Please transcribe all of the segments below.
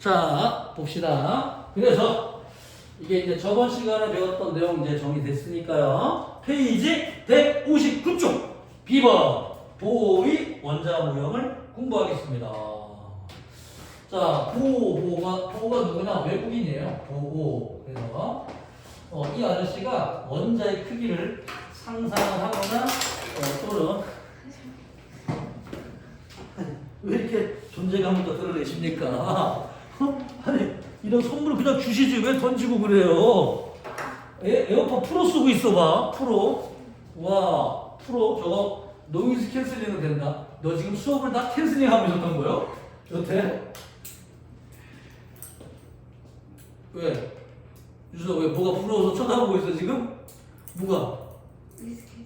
자, 봅시다. 그래서 이게 이제 저번 시간에 배웠던 내용 이제 정리됐으니까요. 페이지 159쪽 B번 보호의 원자 모형을 공부하겠습니다. 자, 보호가 누구냐? 외국인이에요. 보호. 그래서 이 아저씨가 원자의 크기를 상상하거나 또는 왜 이렇게 존재감을 또 드러내십니까? 아니 이런 선물 그냥 주시지 왜 던지고 그래요? 에어팟 프로 쓰고 있어봐. 프로. 와 프로 저거 노이즈 캔슬링은 된다. 너 지금 수업을 다 캔슬링하고 있었던 거요? 여태? 왜? 유서 왜 뭐가 부러워서 쳐다보고 있어 지금? 뭐가? 위스키.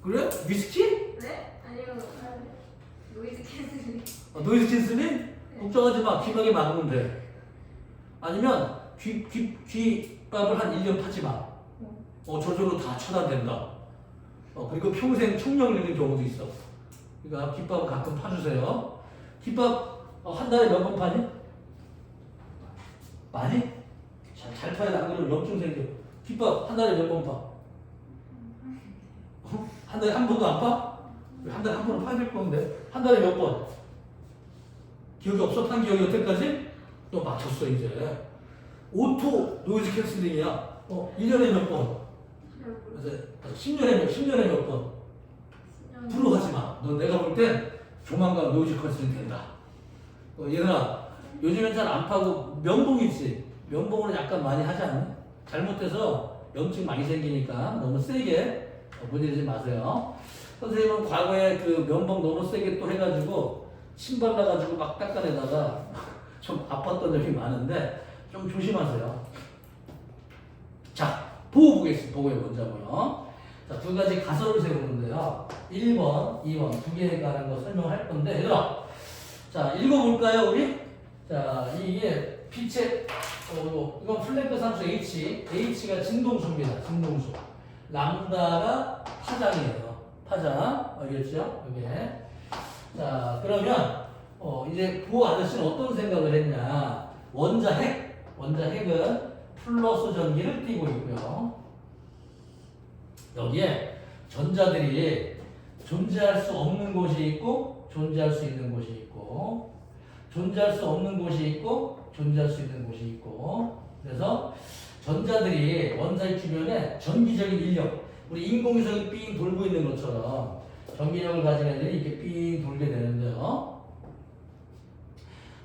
그래? 위스키? 네? 아니요. 노이즈 캔슬링. 노이즈 캔슬링? 걱정하지 마. 귀마개 막으면 돼. 아니면 귀밥을 한 1년 파지 마. 저절로 다 차단된다. 그리고 평생 청력 잃는 경우도 있어. 그러니까 귀밥을 가끔 파주세요. 귀밥 한 달에 몇 번 파니? 많이? 잘 파야 돼. 안 그러면 염증 생겨. 귀밥 한 달에 몇 번 파? 한 달에 한 번도 안 파? 한 달에 한 번은 파야 될 건데. 한 달에 몇 번? 기억이 없어? 판 기억이 여태까지? 너 맞췄어 이제. 오토 노이즈 캔슬링이야. 1년에 몇 번? 10년에 몇 번? 부러워하지 마. 너 내가 볼 땐 조만간 노이즈 캔슬링 된다. 얘들아, 요즘엔 잘 안 파고 면봉 있지? 면봉으로 약간 많이 하지 않나? 잘못해서 염증 많이 생기니까 너무 세게 문의르지 마세요. 선생님은 과거에 그 면봉 너무 세게 또 해가지고 침 발라가지고 막 닦아내다가 좀 아팠던 적이 많은데 좀 조심하세요. 자, 보호 보겠습니다. 보호의 원자고요. 자, 두 가지 가설을 세우는데요. 1번, 2번 두 개에 관한 거 설명할 건데 얘들아, 자 읽어볼까요 우리? 자, 이게 빛의 이건 플랭크 상수 H가 진동수입니다. 진동수. 람다가 파장이에요. 파장. 알겠죠? 이게. 자, 그러면 이제 그 아저씨는 어떤 생각을 했냐? 원자핵은 플러스 전기를 띠고 있고요. 여기에 전자들이 존재할 수 없는 곳이 있고 존재할 수 있는 곳이 있고 존재할 수 없는 곳이 있고 존재할 수 있는 곳이 있고, 그래서 전자들이 원자의 주변에 전기적인 인력, 우리 인공위성이 삥 돌고 있는 것처럼 전기력을 가진 애들이 이렇게 삥 돌게 되는데요.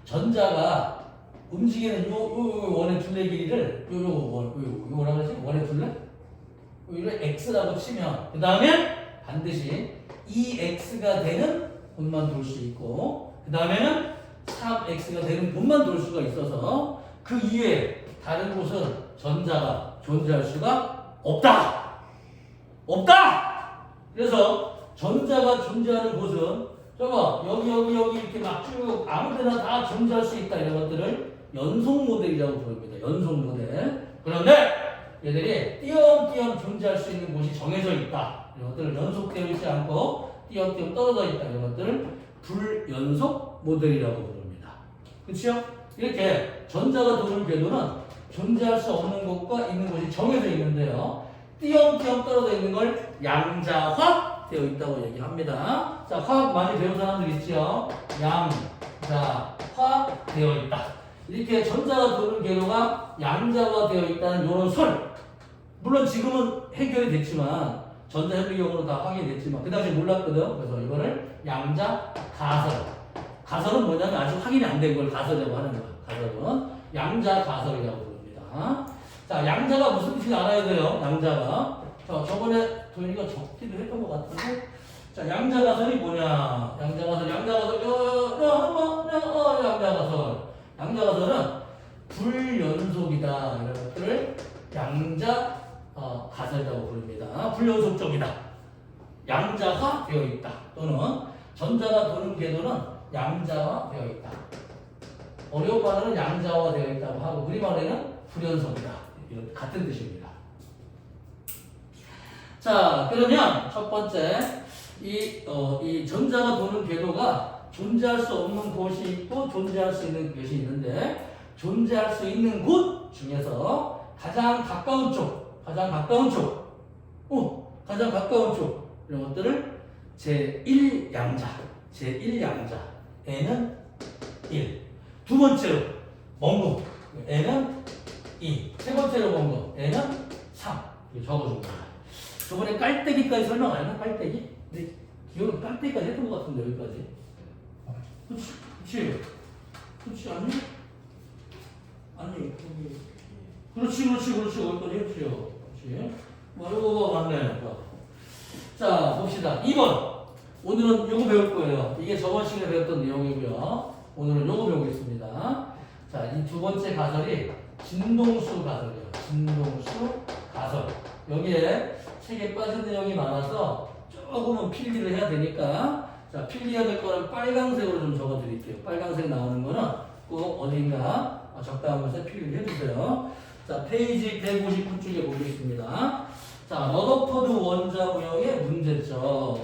전자가 움직이는 요 원의 둘레 길이를 요 뭐라 그러지? 원의 둘레? 이를 x라고 치면 그 다음에 반드시 2x가 되는 곳만 돌 수 있고 그 다음에는 3x가 되는 곳만 돌 수가 있어서 그 이외에 다른 곳은 전자가 존재할 수가 없다. 그래서 전자가 존재하는 곳은 저거 여기 이렇게 막 쭉 아무데나 다 존재할 수 있다. 이런 것들을 연속 모델이라고 부릅니다. 연속 모델. 그런데 얘들이 띄엄띄엄 존재할 수 있는 곳이 정해져 있다. 이런 것들을 연속되어 있지 않고 띄엄띄엄 떨어져 있다. 이런 것들을 불연속 모델이라고 부릅니다. 그렇죠? 이렇게 전자가 도는 궤도는 존재할 수 없는 곳과 있는 곳이 정해져 있는데요. 띄엄띄엄 떨어져 있는 걸 양자화 되어 있다고 얘기합니다. 자, 화학 많이 배운 사람들 있죠? 양자화 되어 있다. 이렇게 전자가 도는 궤도가 양자화 되어 있다는 이런 설. 물론 지금은 해결이 됐지만 전자협력용으로 다 확인이 됐지만 그 당시 몰랐거든. 그래서 이거를 양자 가설. 가설은 뭐냐면 아직 확인이 안 된 걸 가설이라고 하는 거야. 가설은 양자 가설이라고 부릅니다. 자, 양자가 무슨 뜻인지 알아야 돼요. 양자가. 저번에 도현이가 적기도 했던 것 같은데. 자, 양자 가설이 뭐냐? 양자 가설. 양자 가설은 불연속이다. 이런 것들을 양자 가설이라고 부릅니다. 불연속적이다. 양자화 되어 있다. 또는 전자가 도는 궤도는 양자화 되어 있다. 어려운 말은 양자화 되어 있다고 하고 우리 말에는 불연속이다. 이런 같은 뜻입니다. 자, 그러면 첫 번째 이 전자가 도는 궤도가 존재할 수 없는 곳이 있고 존재할 수 있는 곳이 있는데 존재할 수 있는 곳 중에서 가장 가까운 쪽, 가장 가까운 쪽, 이런 것들을 제1양자, 제1양자, n은 1. 두 번째로 먼 곳, n은 2. 세 번째로 먼 곳, n은 3. 이렇게 적어준 거야. 저번에 깔때기까지 설명 안 했나? 깔때기? 근데 기억은 깔때기까지 했던 것 같은데 여기까지. 그렇지 아니? 아니 그렇지 여기까지 했지요. 그렇지. 이거 맞네. 자 봅시다. 2번. 오늘은 요거 배울 거예요. 이게 저번 시간에 배웠던 내용이고요. 오늘은 요거 배우겠습니다. 자, 이 두 번째 가설이 진동수 가설이에요. 진동수 가설. 여기에 책에 빠진 내용이 많아서 조금은 필기를 해야 되니까 자, 필기해야 될 거는 빨강색으로 좀 적어 드릴게요. 빨강색 나오는 거는 꼭 어딘가 적당한 곳에 필기를 해주세요. 자, 페이지 159쪽에 보겠습니다. 자, 러더퍼드 원자 모형의 문제점.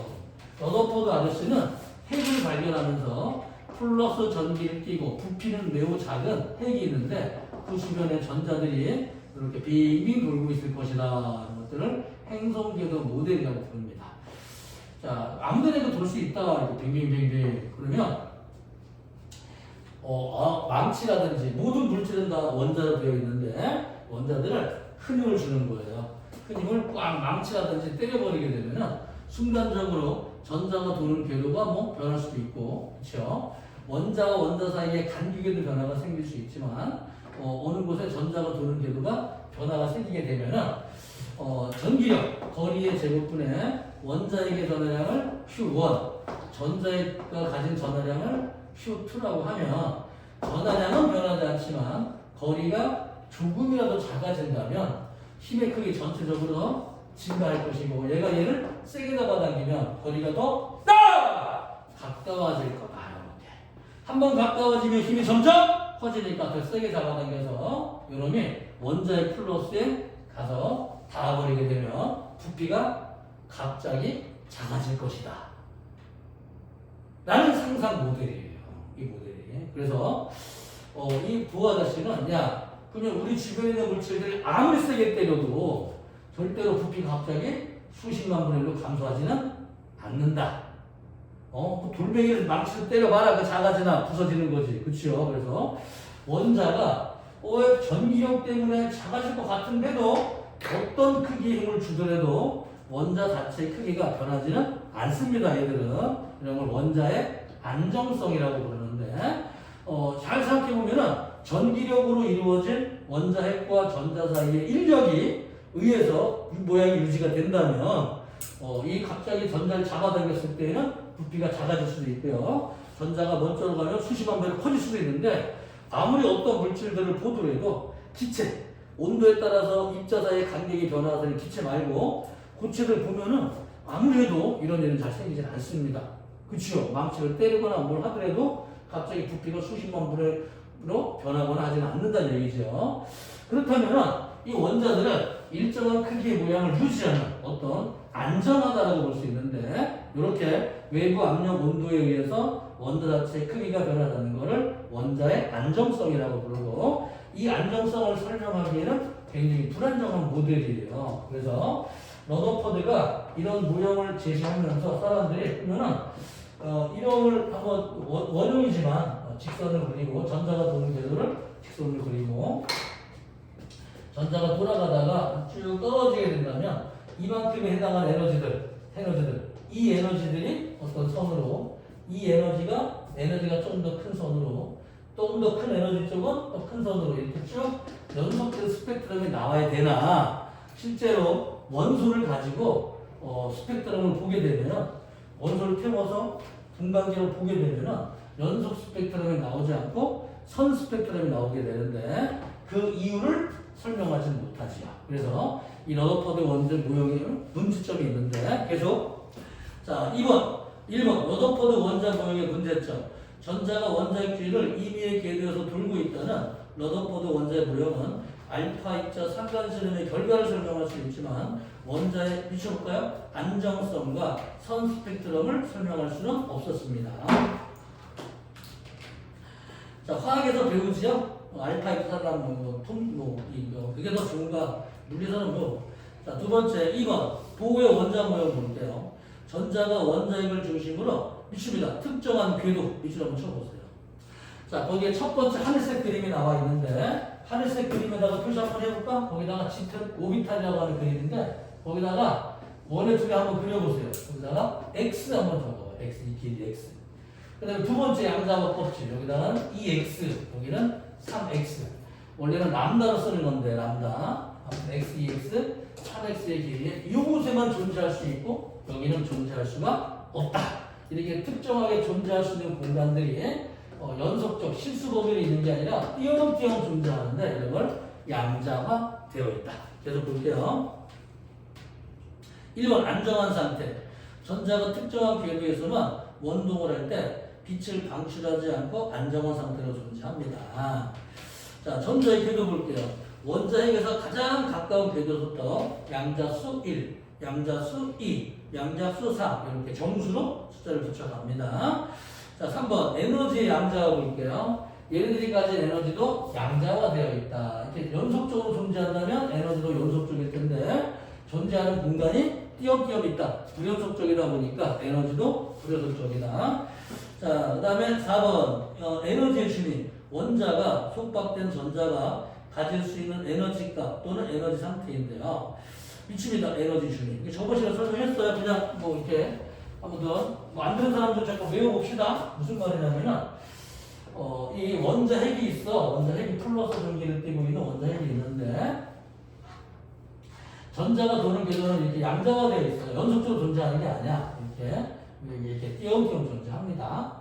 러더퍼드 아저씨는 핵을 발견하면서 플러스 전기를 띠고 부피는 매우 작은 핵이 있는데 그 주변에 전자들이 이렇게 빙빙 돌고 있을 것이다. 이런 것들을 행성궤도 모델이라고 부릅니다. 자, 아무데나도 돌 수 있다. 이렇게 빙빙빙빙. 그러면 망치라든지 모든 물질은 다 원자로 되어 있는데 원자들을 큰 힘을 주는 거예요. 큰 힘을 꽉 망치라든지 때려버리게 되면은 순간적으로 전자가 도는 궤도가 뭐 변할 수도 있고, 그렇죠? 원자와 원자 사이에 간격에도 변화가 생길 수 있지만 어느 곳에 전자가 도는 궤도가 변화가 생기게 되면은 전기력 거리의 제곱분의 원자에게 전하량을 Q1, 전자가 가진 전하량을 Q2라고 하면 전하량은 변하지 않지만 거리가 조금이라도 작아진다면 힘의 크기 전체적으로 증가할 것이고 얘를 세게 잡아당기면 거리가 더 가까워질 거다. 한번 가까워지면 힘이 점점 커지니까 더 세게 잡아당겨서 이놈이 원자의 플러스에 가서 닿아버리게 되면 부피가 갑자기 작아질 것이다. 라는 상상 모델이에요. 이 모델이. 그래서 이 부하 아저씨는 그러면 우리 주변에 있는 물질들이 아무리 세게 때려도 절대로 부피가 갑자기 수십만 분의 1로 감소하지는 않는다. 돌멩이를 망치로 때려봐라. 그 작아지나 부서지는 거지. 그치요? 그래서 원자가 전기력 때문에 작아질 것 같은데도 어떤 크기의 힘을 주더라도 원자 자체의 크기가 변하지는 않습니다. 얘들은. 이런 걸 원자의 안정성이라고 부르는데 잘 생각해보면은 전기력으로 이루어진 원자핵과 전자 사이의 인력이 의해서 모양이 유지가 된다면 이 갑자기 전자를 잡아당겼을 때는 부피가 작아질 수도 있고요. 전자가 먼저로 가면 수십만 배로 커질 수도 있는데 아무리 어떤 물질들을 보더라도 기체, 온도에 따라서 입자 사이의 간격이 변화하는 기체 말고 고체들 보면은 아무래도 이런 일은 잘 생기지 않습니다. 그치요? 망치를 때리거나 뭘 하더라도 갑자기 부피가 수십만 분으로 변하거나 하지는 않는다는 얘기죠. 그렇다면 이 원자들은 일정한 크기의 모양을 유지하는 어떤 안전하다라고 볼 수 있는데 이렇게 외부 압력 온도에 의해서 원자 자체의 크기가 변하다는 것을 원자의 안정성이라고 부르고 이 안정성을 설명하기에는 굉장히 불안정한 모델이에요. 그래서 러더퍼드가 이런 모형을 제시하면서 사람들이 보면은 이름을 한번 원형이지만 직선을 그리고 전자가 도는 궤도를 직선을 그리고 전자가 돌아가다가 쭉 떨어지게 된다면 이만큼에 해당하는 에너지들 이 에너지들이 어떤 선으로 이 에너지가 좀 더 큰 선으로 좀 더 큰 에너지 쪽은 더 큰 선으로 이렇게 쭉 연속된 스펙트럼이 나와야 되나 실제로 원소를 가지고 스펙트럼을 보게 되면 원소를 태워서 분광기를 보게 되면 연속 스펙트럼이 나오지 않고 선 스펙트럼이 나오게 되는데 그 이유를 설명하지 못하지요. 그래서 이 러더퍼드 원자 모형에 문제점이 있는데 계속 자 1번 러더퍼드 원자 모형의 문제점. 전자가 원자의 길이를 임의의 궤도에서 돌고 있다는 러더퍼드 원자의 모형은 알파 입자 상관실험의 결과를 설명할 수 있지만 원자의 미쳐볼까요? 안정성과 선 스펙트럼을 설명할 수는 없었습니다. 자, 화학에서 배우지요? 알파이트 산란, 그게 더 좋은가? 물리서는 뭐. 자, 두 번째, 2번. 보호의 원자 모형 볼게요. 전자가 원자핵을 중심으로 미칩니다. 특정한 궤도, 밑줄 한번 쳐보세요. 자, 거기에 첫 번째 하늘색 그림이 나와 있는데, 하늘색 그림에다가 표시 한번 해볼까? 거기다가 짙은 오비탈이라고 하는 그림인데, 거기다가 원의 두 개 한번 그려보세요. 거기다가 X 한번 적어봐요. X, 이 길이 X. 그 다음에 두 번째 양자와 껍질. 여기다가는 2X, 여기는 3X. 원래는 람다로 쓰는 건데, 람다. 아무튼 X, 2X, 3X의 길이에 이곳에만 존재할 수 있고, 여기는 존재할 수가 없다. 이렇게 특정하게 존재할 수 있는 공간들이 연속적 실수 범위로 있는 게 아니라 띄엄띄엄 존재하는데, 이런 걸 양자화 되어 있다. 계속 볼게요. 1번 안정한 상태. 전자가 특정한 궤도에서만 원동을 할 때 빛을 방출하지 않고 안정한 상태로 존재합니다. 자, 전자의 궤도 볼게요. 원자핵에서 가장 가까운 궤도부터 양자수 1, 양자수 2, 양자수 3 이렇게 정수로 숫자를 붙여갑니다. 자, 3번 에너지의 양자화 볼게요. 얘네들이 가진 에너지도 양자화되어 있다. 이렇게 연속적으로 존재한다면 에너지도 연속적일 텐데 존재하는 공간이 띄엄띄엄 있다. 불연속적이다 보니까 에너지도 불연속적이다. 자, 그 다음에 4번 에너지의 주민. 원자가 속박된 전자가 가질 수 있는 에너지값 또는 에너지 상태인데요. 미칩니다. 에너지 주민. 저번 시간에 설명했어요. 그냥 뭐 이렇게 아무튼 뭐 안 되는 사람들 잠깐 외워봅시다. 무슨 말이냐면은 이 원자핵이 있어. 원자핵이 플러스 전기를 띠고 있는 원자핵이 있는데 전자가 도는 궤도는 이렇게 양자화되어 있어요. 연속적으로 존재하는 게 아니야. 이렇게 띄엄띄엄 존재합니다.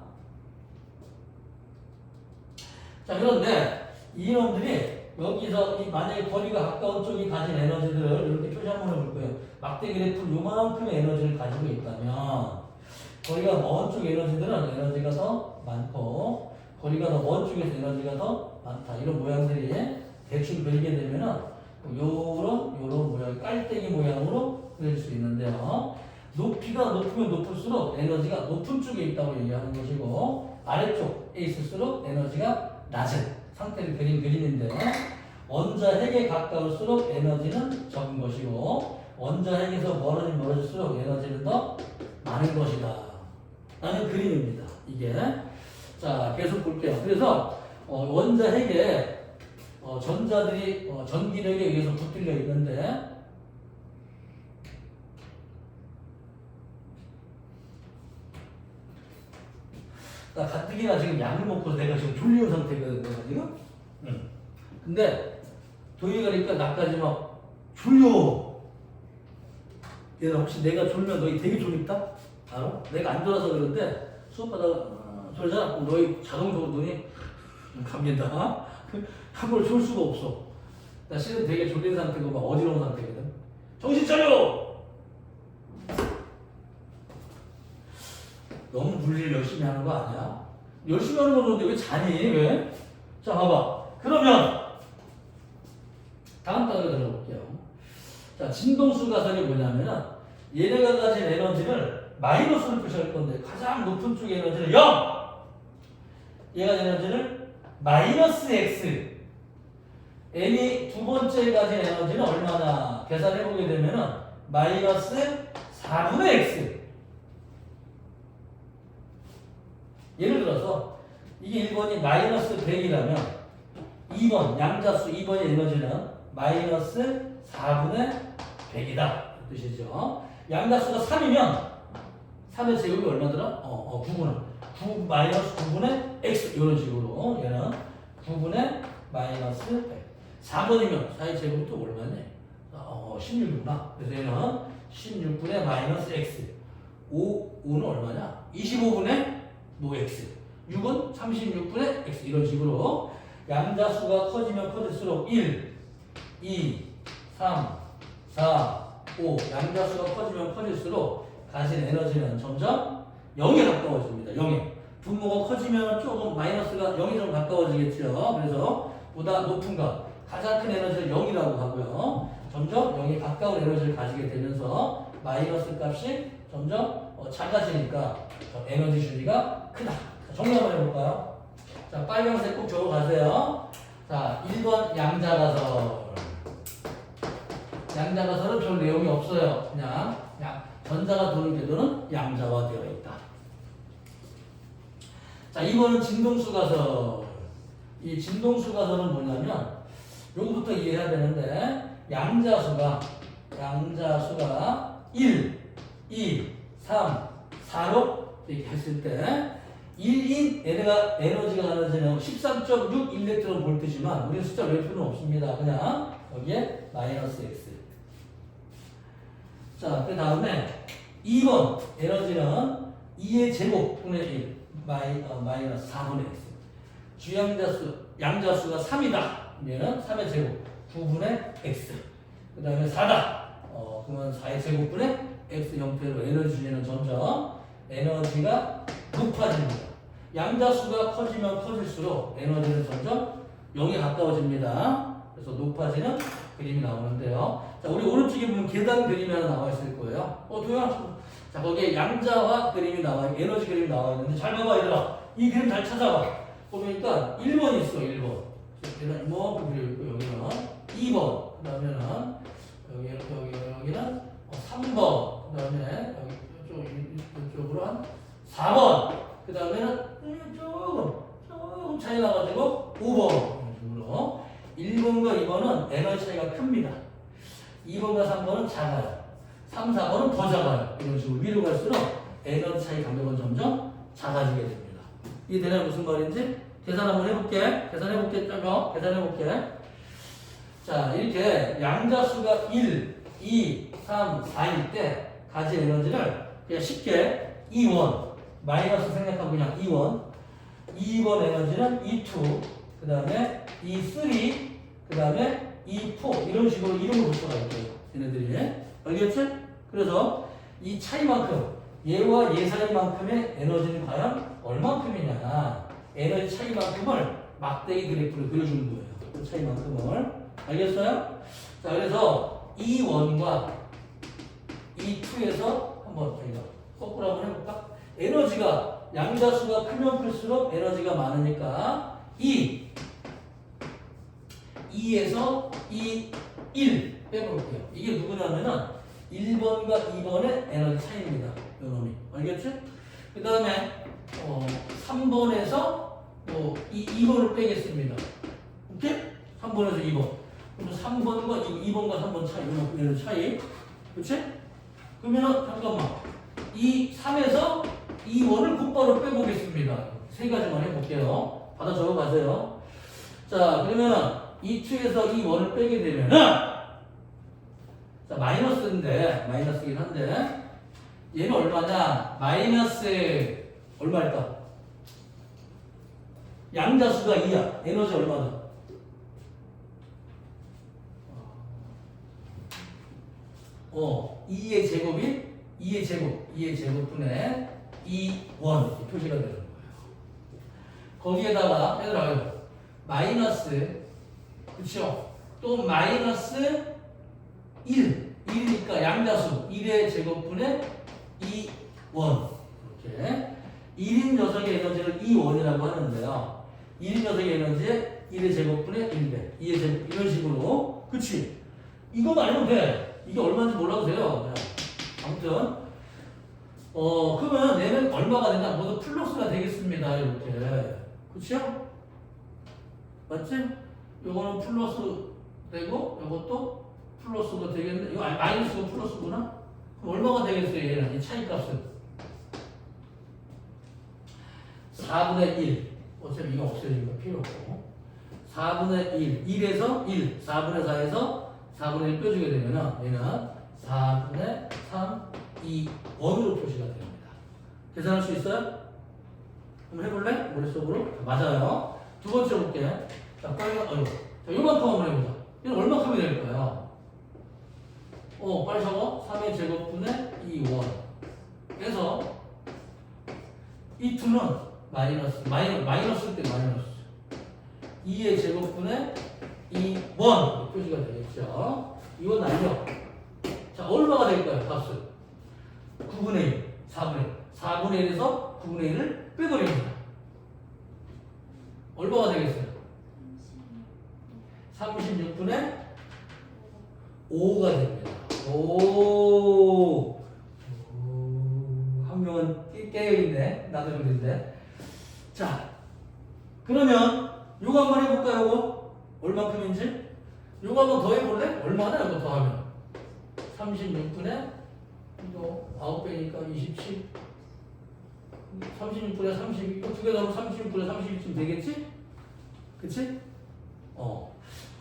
자, 그런데 이놈들이 여기서 만약에 거리가 가까운 쪽이 가진 에너지들을 이렇게 표시 한번 해볼 거예요. 막대 그래프 요만큼의 에너지를 가지고 있다면 거리가 먼 쪽 에너지들은 에너지가 더 많고 거리가 더 먼 쪽에서 에너지가 더 많다. 이런 모양들이 대충 그리게 되면은 요런 모양, 깔때기 모양으로 그릴 수 있는데요. 높이가 높으면 높을수록 에너지가 높은 쪽에 있다고 얘기하는 것이고 아래쪽에 있을수록 에너지가 낮은 상태를 그린 그림인데 원자핵에 가까울수록 에너지는 적은 것이고 원자핵에서 멀어질수록 에너지는 더 많은 것이다 라는 그림입니다. 이게 자 계속 볼게요. 그래서 원자핵에 전자들이 전기력에 의해서 붙들려 있는데 나 가뜩이나 지금 약을 먹고 내가 지금 졸리는 상태거든 지금. 근데 도희 가니까 나까지 막 졸려. 얘는 혹시 내가 졸면 너희 되게 졸립다? 알아? 내가 안 졸아서 그런데 수업하다가 졸잖아. 그럼 너희 자동적으로 눈이 감긴다. 한번 졸 수가 없어. 나 실은 되게 졸린 상태고 막 어지러운 상태거든. 정신 차려! 너무 물리를 열심히 하는 거 아니야? 열심히 하는 건 좋은데 왜 자니? 왜? 자, 봐봐. 그러면 다음 단어를 들어볼게요. 자, 진동수 가설이 뭐냐면은 얘네가 가진 에너지를 마이너스로 표시할 건데 가장 높은 쪽의 에너지를 0! 얘가 에너지를 마이너스 X. n이 두 번째 가진 에너지는 얼마나 계산해보게 되면은 마이너스 4분의 X. 예를 들어서 이게 1번이 마이너스 100이라면 2번 양자수 2번의 에너지는 마이너스 4분의 100이다 뜻이죠. 양자수가 3이면 3의 제곱이 얼마더라? 9분의 9 마이너스 9분의 x 이런 식으로 얘는 9분의 마이너스 100. 4번이면 4의 제곱이 또 얼마냐? 16이구나. 그래서 얘는 16분의 마이너스 x. 5는 얼마냐? 25분의 x. 6은 36분의 x 이런 식으로 양자수가 커지면 커질수록 1, 2, 3, 4, 5 양자수가 커지면 커질수록 가진 에너지는 점점 0에 가까워집니다. 0에. 분모가 커지면 조금 마이너스가 0이 좀 가까워지겠죠. 그래서 보다 높은 것, 가장 큰 에너지를 0이라고 하고요. 점점 0에 가까운 에너지를 가지게 되면서 마이너스 값이 점점 작아지니까 에너지 주기가 크다. 정리 한번 해볼까요? 자, 자, 빨간색 꼭 적어가세요. 자, 1번 양자가설. 양자가설은 별 내용이 없어요. 그냥 전자가 도는 궤도는 양자화되어 있다. 자, 2번은 진동수가설. 이 진동수가설은 뭐냐면 요거부터 이해해야 되는데 양자수가 1, 2, 3, 4로 이렇게 했을 때 1인 에너지가 가느지는 13.6일렉트론볼트지만 우리는 숫자 외울 필요는 없습니다. 그냥 여기에 마이너스 x. 자, 그 다음에 2번 에너지는 2의 제곱분의 1 마이너스 4분의 x. 양자수가 3이다. 그러면 3의 제곱 9분의 x. 그 다음에 4다. 그러면 4의 제곱분의 x 형태로 에너지 주제는 점점 에너지가 높아집니다. 양자수가 커지면 커질수록 에너지는 점점 0에 가까워집니다. 그래서 높아지는 그림이 나오는데요. 자, 우리 오른쪽에 보면 계단 그림이 하나 나와 있을 거예요. 도현. 자, 거기에 양자화 그림이 에너지 그림이 나와 있는데 잘 봐봐, 얘들아. 이 그림 잘 찾아봐. 보니까 1번 있어, 1번. 계단 이만큼 그려 있고, 여기는 2번. 그 다음에는 여기는 3번. 그 다음에 이쪽으로 한 4번. 그 다음에는 조금 차이 나가지고 5번. 이런 식으로. 1번과 2번은 에너지 차이가 큽니다. 2번과 3번은 작아요. 3, 4번은 더 작아요. 이런 식으로 위로 갈수록 에너지 차이 간격은 점점 작아지게 됩니다. 이해되나요? 무슨 말인지? 계산 한번 해볼게. 계산해볼게. 자, 이렇게 양자수가 1, 2, 3, 4일 때 가진 에너지를 그냥 쉽게 E1 마이너스 생략하고 그냥 E1 2번 에너지는 E2 그 다음에 E3 그 다음에 E4 이런 식으로 이름을 붙여갈게요. 얘네들이 알겠지? 그래서 이 차이만큼 얘와 얘 사이만큼의 에너지는 과연 얼만큼이냐 에너지 차이만큼을 막대기 그래프를 그려주는 거예요. 그 차이만큼을 알겠어요? 자, 그래서 E1과 E2에서 한번 저희가 거꾸로 한번 해볼까? 에너지가 양자수가 크면 클수록 에너지가 많으니까 2에서 1 빼볼게요. 이게 누구냐면은 1번과 2번의 에너지 차이입니다. 요놈이 알겠지? 그 다음에 3번에서 2번을 빼겠습니다. 오케이? 3번에서 2번. 그럼 3번과 2번과 3번 차이, 이런 차이. 그치? 그러면은, 잠깐만. 3에서 2원을 곧바로 빼보겠습니다. 세 가지만 해볼게요. 받아 적어 가세요. 자, 그러면은, 2에서 2원을 빼게 되면은, 자, 마이너스긴 한데, 얘는 얼마냐? 마이너스, 얼마일까? 양자수가 2야. 에너지 얼마다? 2의 제곱이 2의 제곱분의 2원 표시가 되는 거예요. 거기에다가 얘들아 마이너스 그렇죠? 또 마이너스 1이니까 양자수 1의 제곱분의 2원 이렇게 1인 녀석의 에너지를 2원이라고 하는데요. 1인 녀석의 에너지에 1의 제곱분의 1배 2의 제곱 이런 식으로 그치? 이거만 알면 돼. 이게 얼마인지 몰라도 돼요. 아무튼 그러면 얘는 얼마가 되냐? 모두 플러스가 되겠습니다. 이렇게 그렇죠? 맞지? 요거는 플러스 되고 요것도 플러스가 되겠네. 이거 마이너스가 플러스구나. 그럼 얼마가 되겠어요? 얘는 이 차이값은 4분의 1. 어차피 이거 없어지니까 필요 없고 4분의 1. 1에서 1. 4분의 4에서 4분의 1 빼주게 되면 얘는 4분의 3, 2, 원으로 표시가 됩니다. 계산할 수 있어요? 한번 해볼래? 머릿속으로? 맞아요. 두 번째 볼게요. 자, 빨리, 자, 요만큼 한번 해보자. 얘는 얼마큼이 될까요? 빨리 적어. 3의 제곱분의 2원. 그래서 이 2는 마이너스 때 마이너스. 2의 제곱분의 2원 표시가 되겠죠. 2원 날려. 자, 얼마가 될까요? 값은 9분의 1, 4분의 1. 4분의 1에서 9분의 1을 빼버립니다. 얼마가 되겠어요? 36분의 5가 됩니다. 오. 한 명은 깨어있네. 나들인데. 자, 그러면 요거 한번 해볼까요? 요거? 얼마큼인지? 요거 한번 더 해볼래? 얼마나 이거 더 하면? 36분의 이거 9배니까 27. 36분의 32. 이거 두 개 더하면 36분의 32쯤 되겠지? 그치?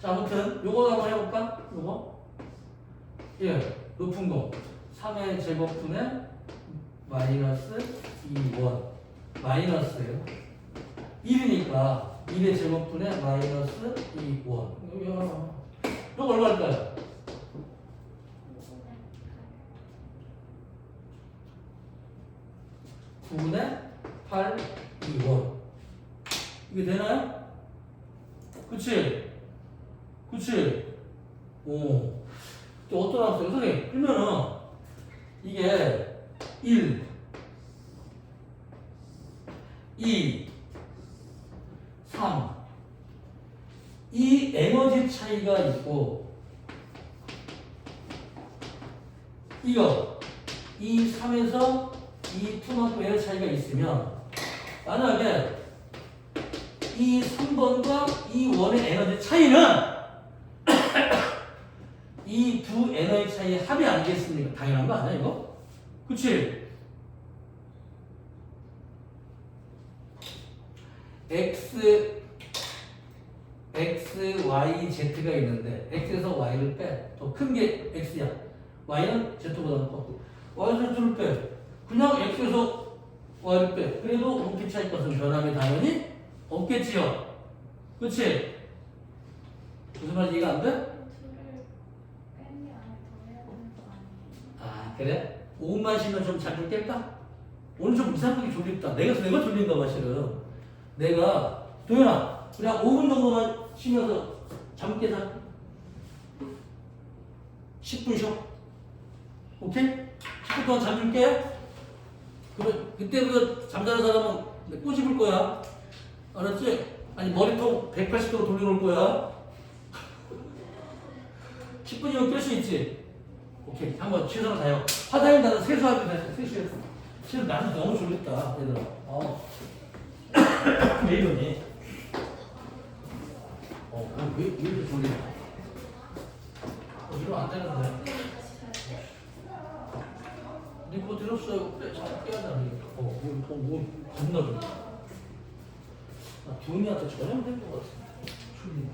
자, 아무튼 요거 한번 해볼까? 요거? 예, 높은 거. 3의 제곱분의 마이너스 2원. 마이너스예요. 1이니까 1의 제곱분의 마이너스 2원. 요거 얼마일까요? 9분의 8, 2원. 이게 되나요? 그치? 그치? 오. 또 어떤 학생? 선생님, 그러면은 이게 1, 2, 3. 이 에너지 차이가 있고, 이거, 이 3에서 이 2만큼 에너지 차이가 있으면, 만약에 이 3번과 이 1의 에너지 차이는 이 두 에너지 차이의 합이 아니겠습니까? 당연한 거 아니야, 이거? 그치? X, Y, Z가 있는데, X에서 Y를 빼. 더 큰 게 X야. Y는 Z보다 커. Y에서 Z를 빼. 그냥 X에서 Y를 빼. 그래도 높이 차이 것은 변함이 당연히 없겠지요. 그치? 무슨 말인지 이해가 안 돼? 아, 그래? 5분만 쉬면 좀 잠을 깰까? 오늘 좀 이상하게 졸립다. 내가 졸린가 봐, 실은. 내가, 도현아, 그냥 5분 정도만 쉬면서 잠 깨자. 10분 쉬어. 오케이? 10분 동안 잠 줄게. 그때 잠자는 사람은 꼬집을 거야. 알았지? 아니, 머리통 180도로 돌려놓을 거야. 10분이면 깰 수 있지? 오케이. 한번 최선을 다해요. 화장실 가서 세수하면 돼. 세수했어. 지금 나는 너무 졸렸다, 얘들아. 왜 이러니? 왜 이렇게 졸리냐? 이러면 안 되는데. 니 그거 들었어요? 그래, 잘 깨야 되는 뭐, 겁나 졸려. 나 기운이한테 전염된 것 같아. 졸리네.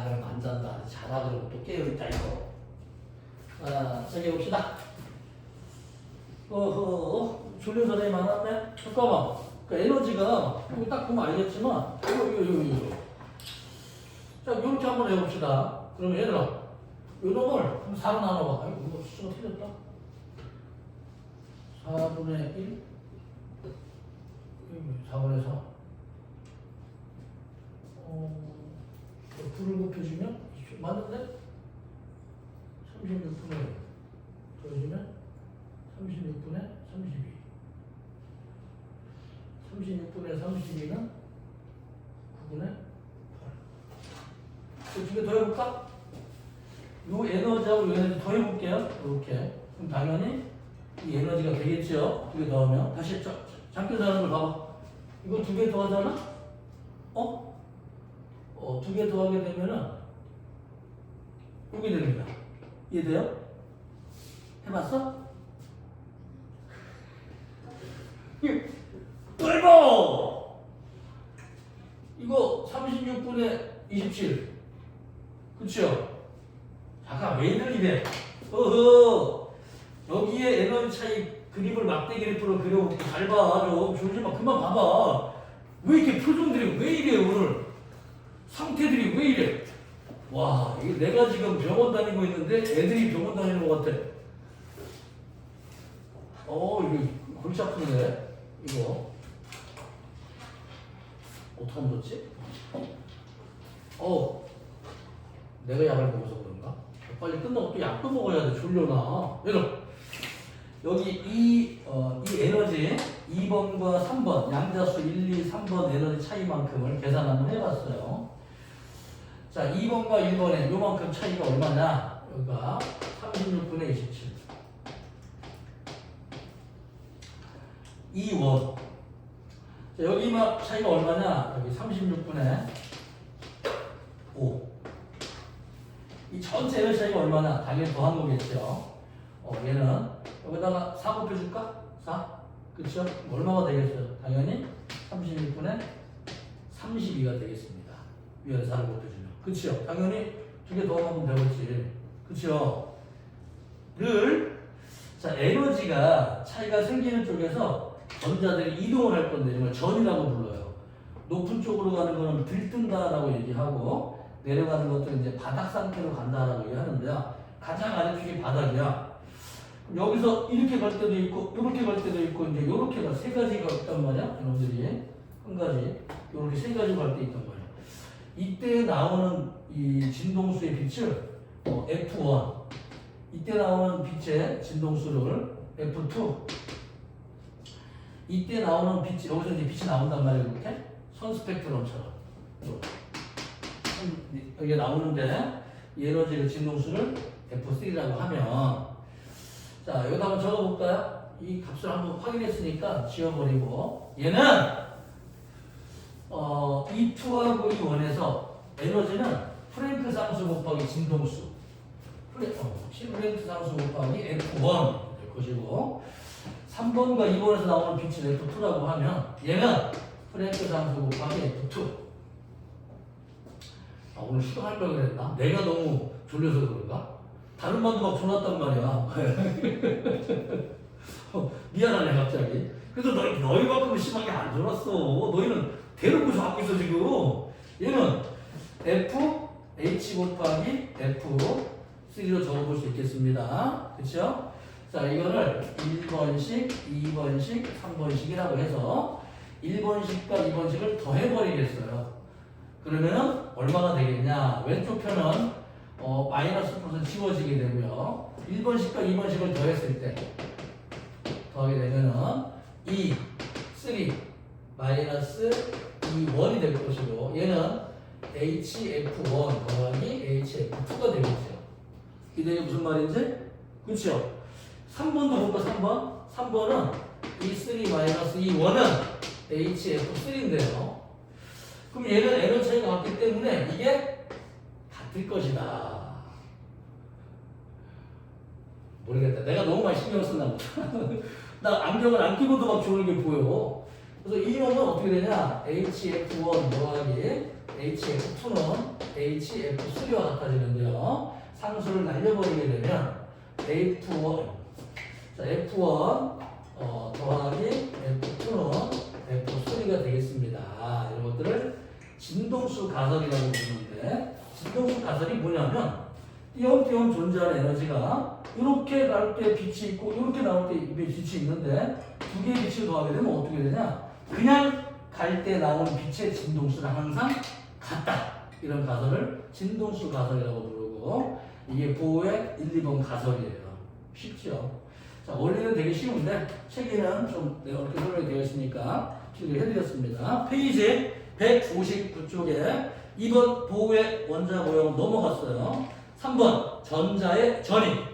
잘하면 안 잔다. 자라 그러고 또 깨어있다 이거. 자, 생겨봅시다. 졸린 사람이 많았네? 잠깐만. 그 에너지가, 이거 딱 보면 알겠지만, 이거. 자, 요렇게 한번 해봅시다. 그러면 얘들아, 요 놈을 4로 나눠봐. 아이고, 이거 수가 틀렸다. 4분의 1, 4분의 4. 9를 곱해주면, 맞는데? 36분의 1 더해주면 36분의 32. 36분의 32는 9분의 8. 두 개 더해볼까? 요 에너지하고 요 에너지 더해볼게요. 이렇게. 그럼 당연히 이 에너지가 되겠죠. 두 개 더하면. 다시 잠깐 자는 걸 봐봐. 이거 두 개 더하잖아? 두 개 더하게 되면은 이게 됩니다. 이해돼요? 해봤어? 넓어! 이거 36분의 27. 그쵸? 잠깐, 왜 들리네? 여기에 에너지 차이 그림을 막대 그래프로 그려볼게. 잘 봐. 좀 졸지 마. 그만 봐봐. 왜 이렇게 표정들이 왜 이래, 오늘? 상태들이 왜 이래? 와, 이게 내가 지금 병원 다니고 있는데 애들이 병원 다니는 것 같아. 이거 골치 아픈데? 이거. 어떻게 하면 좋지? 내가 약을 먹어서 그런가? 빨리 끝나고 또 약도 먹어야 돼. 졸려나. 여러분, 여기 이 에너지 2번과 3번, 양자수 1, 2, 3번 에너지 차이만큼을 계산 한번 해봤어요. 자, 2번과 1번에 요만큼 차이가 얼마냐? 여기가 36분의 27. 2원. 자, 여기 차이가 얼마냐? 여기 36분의 5. 이 전체 에너지 차이가 얼마냐? 당연히 더한 거겠죠. 얘는 여기다가 4 곱해줄까? 4? 그쵸? 얼마가 되겠어요? 당연히 36분의 32가 되겠습니다. 위에 4를 곱해주면. 그쵸? 당연히 두 개 더하면 되겠지. 그쵸? 자, 에너지가 차이가 생기는 쪽에서 전자들이 이동을 할 건데 이걸 전이라고 불러요. 높은 쪽으로 가는 거는 들뜬다라고 얘기하고 내려가는 것들은 이제 바닥 상태로 간다라고 얘기하는데요. 가장 아래쪽이 바닥이야. 여기서 이렇게 갈 때도 있고 이렇게 갈 때도 있고 이제 이렇게가 세 가지가 있단 말이야. 이놈들이 한 가지 이렇게 세 가지 갈 때 있단 말이야. 이때 나오는 이 진동수의 빛을 F1, 이때 나오는 빛의 진동수를 F2, 이때 나오는 빛, 여기서 이제 빛이 나온단 말이에요. 이렇게 선 스펙트럼처럼 여기 나오는데 이 에너지의 진동수를 F3라고 하면, 자, 여기다 한번 적어볼까요? 이 값을 한번 확인했으니까 지워버리고, 얘는 E2하고 E1에서 에너지는 프랭크 상수 곱하기 진동수, 프랭크 상수 곱하기 F1 될 것이고, 3번과 2번에서 나오는 빛을 F2라고 하면 얘는 프랭크 상수 곱하기 F2. 오늘 시도할 걸 그랬나? 내가 너무 졸려서 그런가? 다른 반도 막 졸았단 말이야. 미안하네 갑자기. 그래서 너희만큼은 심하게 안 졸았어. 너희는 대놓고 자고 있어 지금. 얘는 F, H 곱하기 F3로 적어볼 수 있겠습니다. 그쵸? 자, 이거를 1번씩, 2번씩, 3번씩이라고 해서 1번씩과 2번씩을 더해버리겠어요. 그러면은 얼마가 되겠냐? 왼쪽 편은 마이너스 플러스 지워지게 되고요. 1번씩과 2번씩을 더했을 때 더하게 되면은 2, 3, 마이너스 2, 1이 될 것이고, 얘는 HF1 더하기 HF2가 되겠죠. 이게 무슨 말인지? 그렇죠? 3번도 볼까? 3번은 E3 마이너스 E1은 HF3인데요. 그럼 얘는 에너지 차이가 같기 때문에 이게 같을 것이다. 모르겠다. 내가 너무 많이 신경 썼나 보다. 나 안경을 안 끼고도 막 좋은 게 보여. 그래서 이 놈은 어떻게 되냐? HF1 더하기 HF2는 HF3와 같아지는데요. 상수를 날려버리게 되면 F1, 자, F1 더하기 F2는 F3가 되겠습니다. 이런 것들을 진동수 가설이라고 부르는데, 진동수 가설이 뭐냐면 띄엄띄엄 존재하는 에너지가 이렇게 나올 때 빛이 있고 이렇게 나올 때 빛이 있는데 두 개의 빛을 더하게 되면 어떻게 되냐? 그냥 갈 때 나오는 빛의 진동수랑 항상 같다. 이런 가설을 진동수 가설이라고 부르고, 이게 보호의 1, 2번 가설이에요. 쉽죠? 자, 원리는 되게 쉬운데 책에는 좀 내가 이렇게 설명이 되어 있으니까 필기를 해드렸습니다. 페이지 159쪽에 2번 보호의 원자 모형 넘어갔어요. 3번 전자의 전이.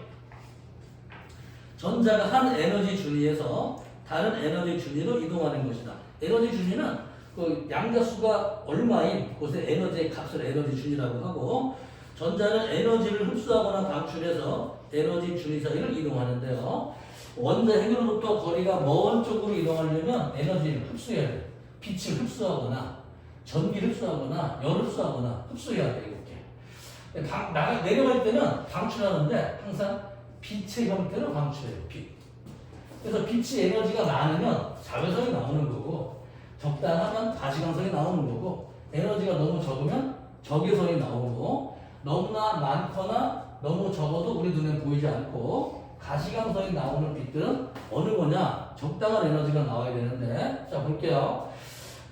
전자가 한 에너지 준위에서 다른 에너지 준위로 이동하는 것이다. 에너지 준위는 그 양자수가 얼마인 곳의 에너지의 값을 에너지 준위라고 하고, 전자는 에너지를 흡수하거나 방출해서 에너지 준위 사이를 이동하는데요. 원자 핵으로부터 거리가 먼 쪽으로 이동하려면 에너지를 흡수해야 돼. 빛을 흡수하거나 전기를 흡수하거나 열을 흡수하거나 흡수해야 돼. 이렇게 내려갈 때는 방출하는데 항상 빛의 형태로 방출해요. 빛. 그래서 빛이 에너지가 많으면 자외선이 나오는 거고, 적당하면 가시광선이 나오는 거고, 에너지가 너무 적으면 적외선이 나오고, 너무나 많거나 너무 적어도 우리 눈에 보이지 않고 가시광선이 나오는 빛들은 어느 거냐? 적당한 에너지가 나와야 되는데, 자 볼게요.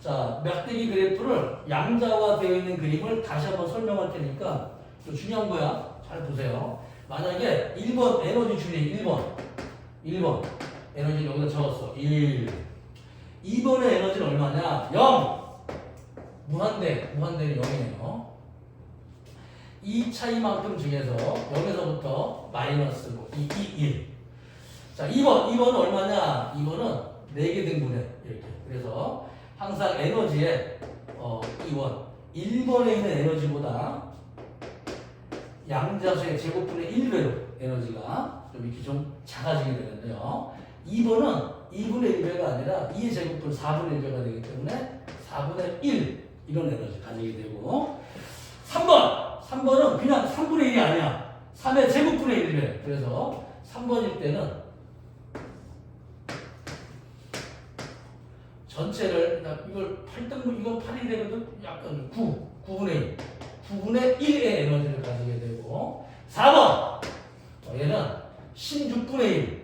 자, 막대기 그래프를 양자화 되어 있는 그림을 다시 한번 설명할 테니까 중요한 거야. 잘 보세요. 만약에 1번 에너지 준위 1번 에너지 여기다 적었어. 1. 2번의 에너지는 얼마냐? 0. 무한대는 0이네요. 이 차이만큼 중에서 0에서부터 마이너스 1. 자, 2번은 얼마냐? 2번은 4개 등분해. 이렇게. 그래서 항상 에너지에 1번에 있는 에너지보다 양자수의 제곱분의 1배로 에너지가 좀 이렇게 좀 작아지게 되는데요. 2번은 2분의 1배가 아니라 2의 제곱분 4분의 1배가 되기 때문에 4분의 1 이런 에너지 가지게 되고, 3번은 그냥 3분의 1이 아니야. 3의 제곱분의 1배. 그래서 3번일 때는 전체를, 이걸 8등분, 이건 8이 되거든? 약간 9분의 1. 9분의 1의 에너지를 가지게 되고, 4번! 얘는 16분의 1.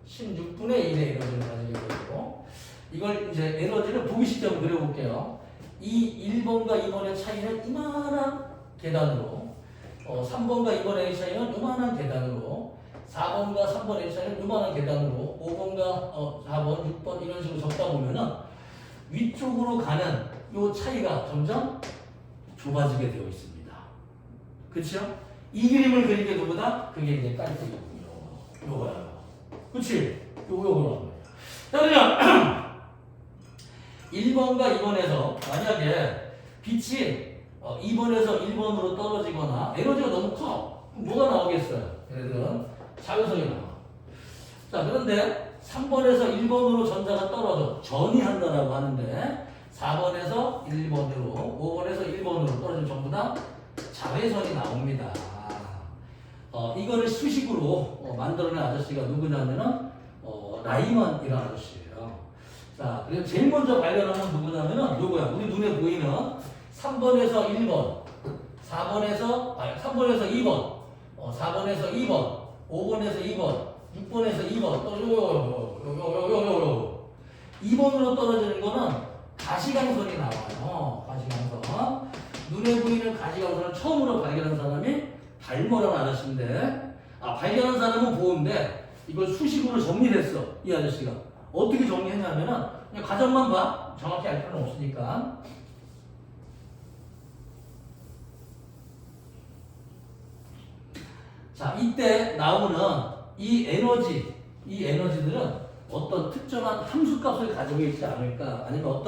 16분의 1의 에너지를 가지게 되고, 이걸 이제 에너지를 보기 쉽게 한번 그려볼게요. 이 1번과 2번의 차이는 이만한 계단으로, 3번과 2번의 차이는 이만한 계단으로, 4번과 3번의 차이는 이만한 계단으로, 5번과 4번, 6번 이런 식으로 적다 보면은 위쪽으로 가는 이 차이가 점점 좁아지게 되어 있습니다. 그렇죠? 이 그림을 그리게 누구다? 그게 이제 깔때기고요. 요거야. 그렇지? 요거라고. 자, 그러면 1번과 2번에서 만약에 빛이 2번에서 1번으로 떨어지거나 에너지가 너무 커. 그럼 뭐가 나오겠어요? 얘네들은 자외선이 나와. 자, 그런데 3번에서 1번으로 전자가 떨어져 전이 한다라고 하는데, 4번에서 1번으로, 5번에서 1번으로 떨어지면 전부 다 자외선이 나옵니다. 이거를 수식으로 만들어낸 아저씨가 누구냐면은 라이먼이라는 아저씨예요. 자, 그리고 제일 먼저 발견한 건 누구냐면은 누구야? 우리 눈에 보이는 3번에서 1번, 3번에서 2번, 4번에서 2번, 5번에서 2번, 6번에서 2번, 요 2번으로 떨어지는 거는 가시광선이 나와요. 가시광선. 눈에 보이는 가시광선을 처음으로 발견한 사람이 달머라는 아저씨인데, 발견한 사람은 보호인데 이걸 수식으로 정리했어. 이 아저씨가. 어떻게 정리했냐면은 그냥 가정만 봐. 정확히 알 필요는 없으니까. 자, 이때 나오는 이 에너지들은 어떤 특정한 함수값을 가지고 있지 않을까, 아니면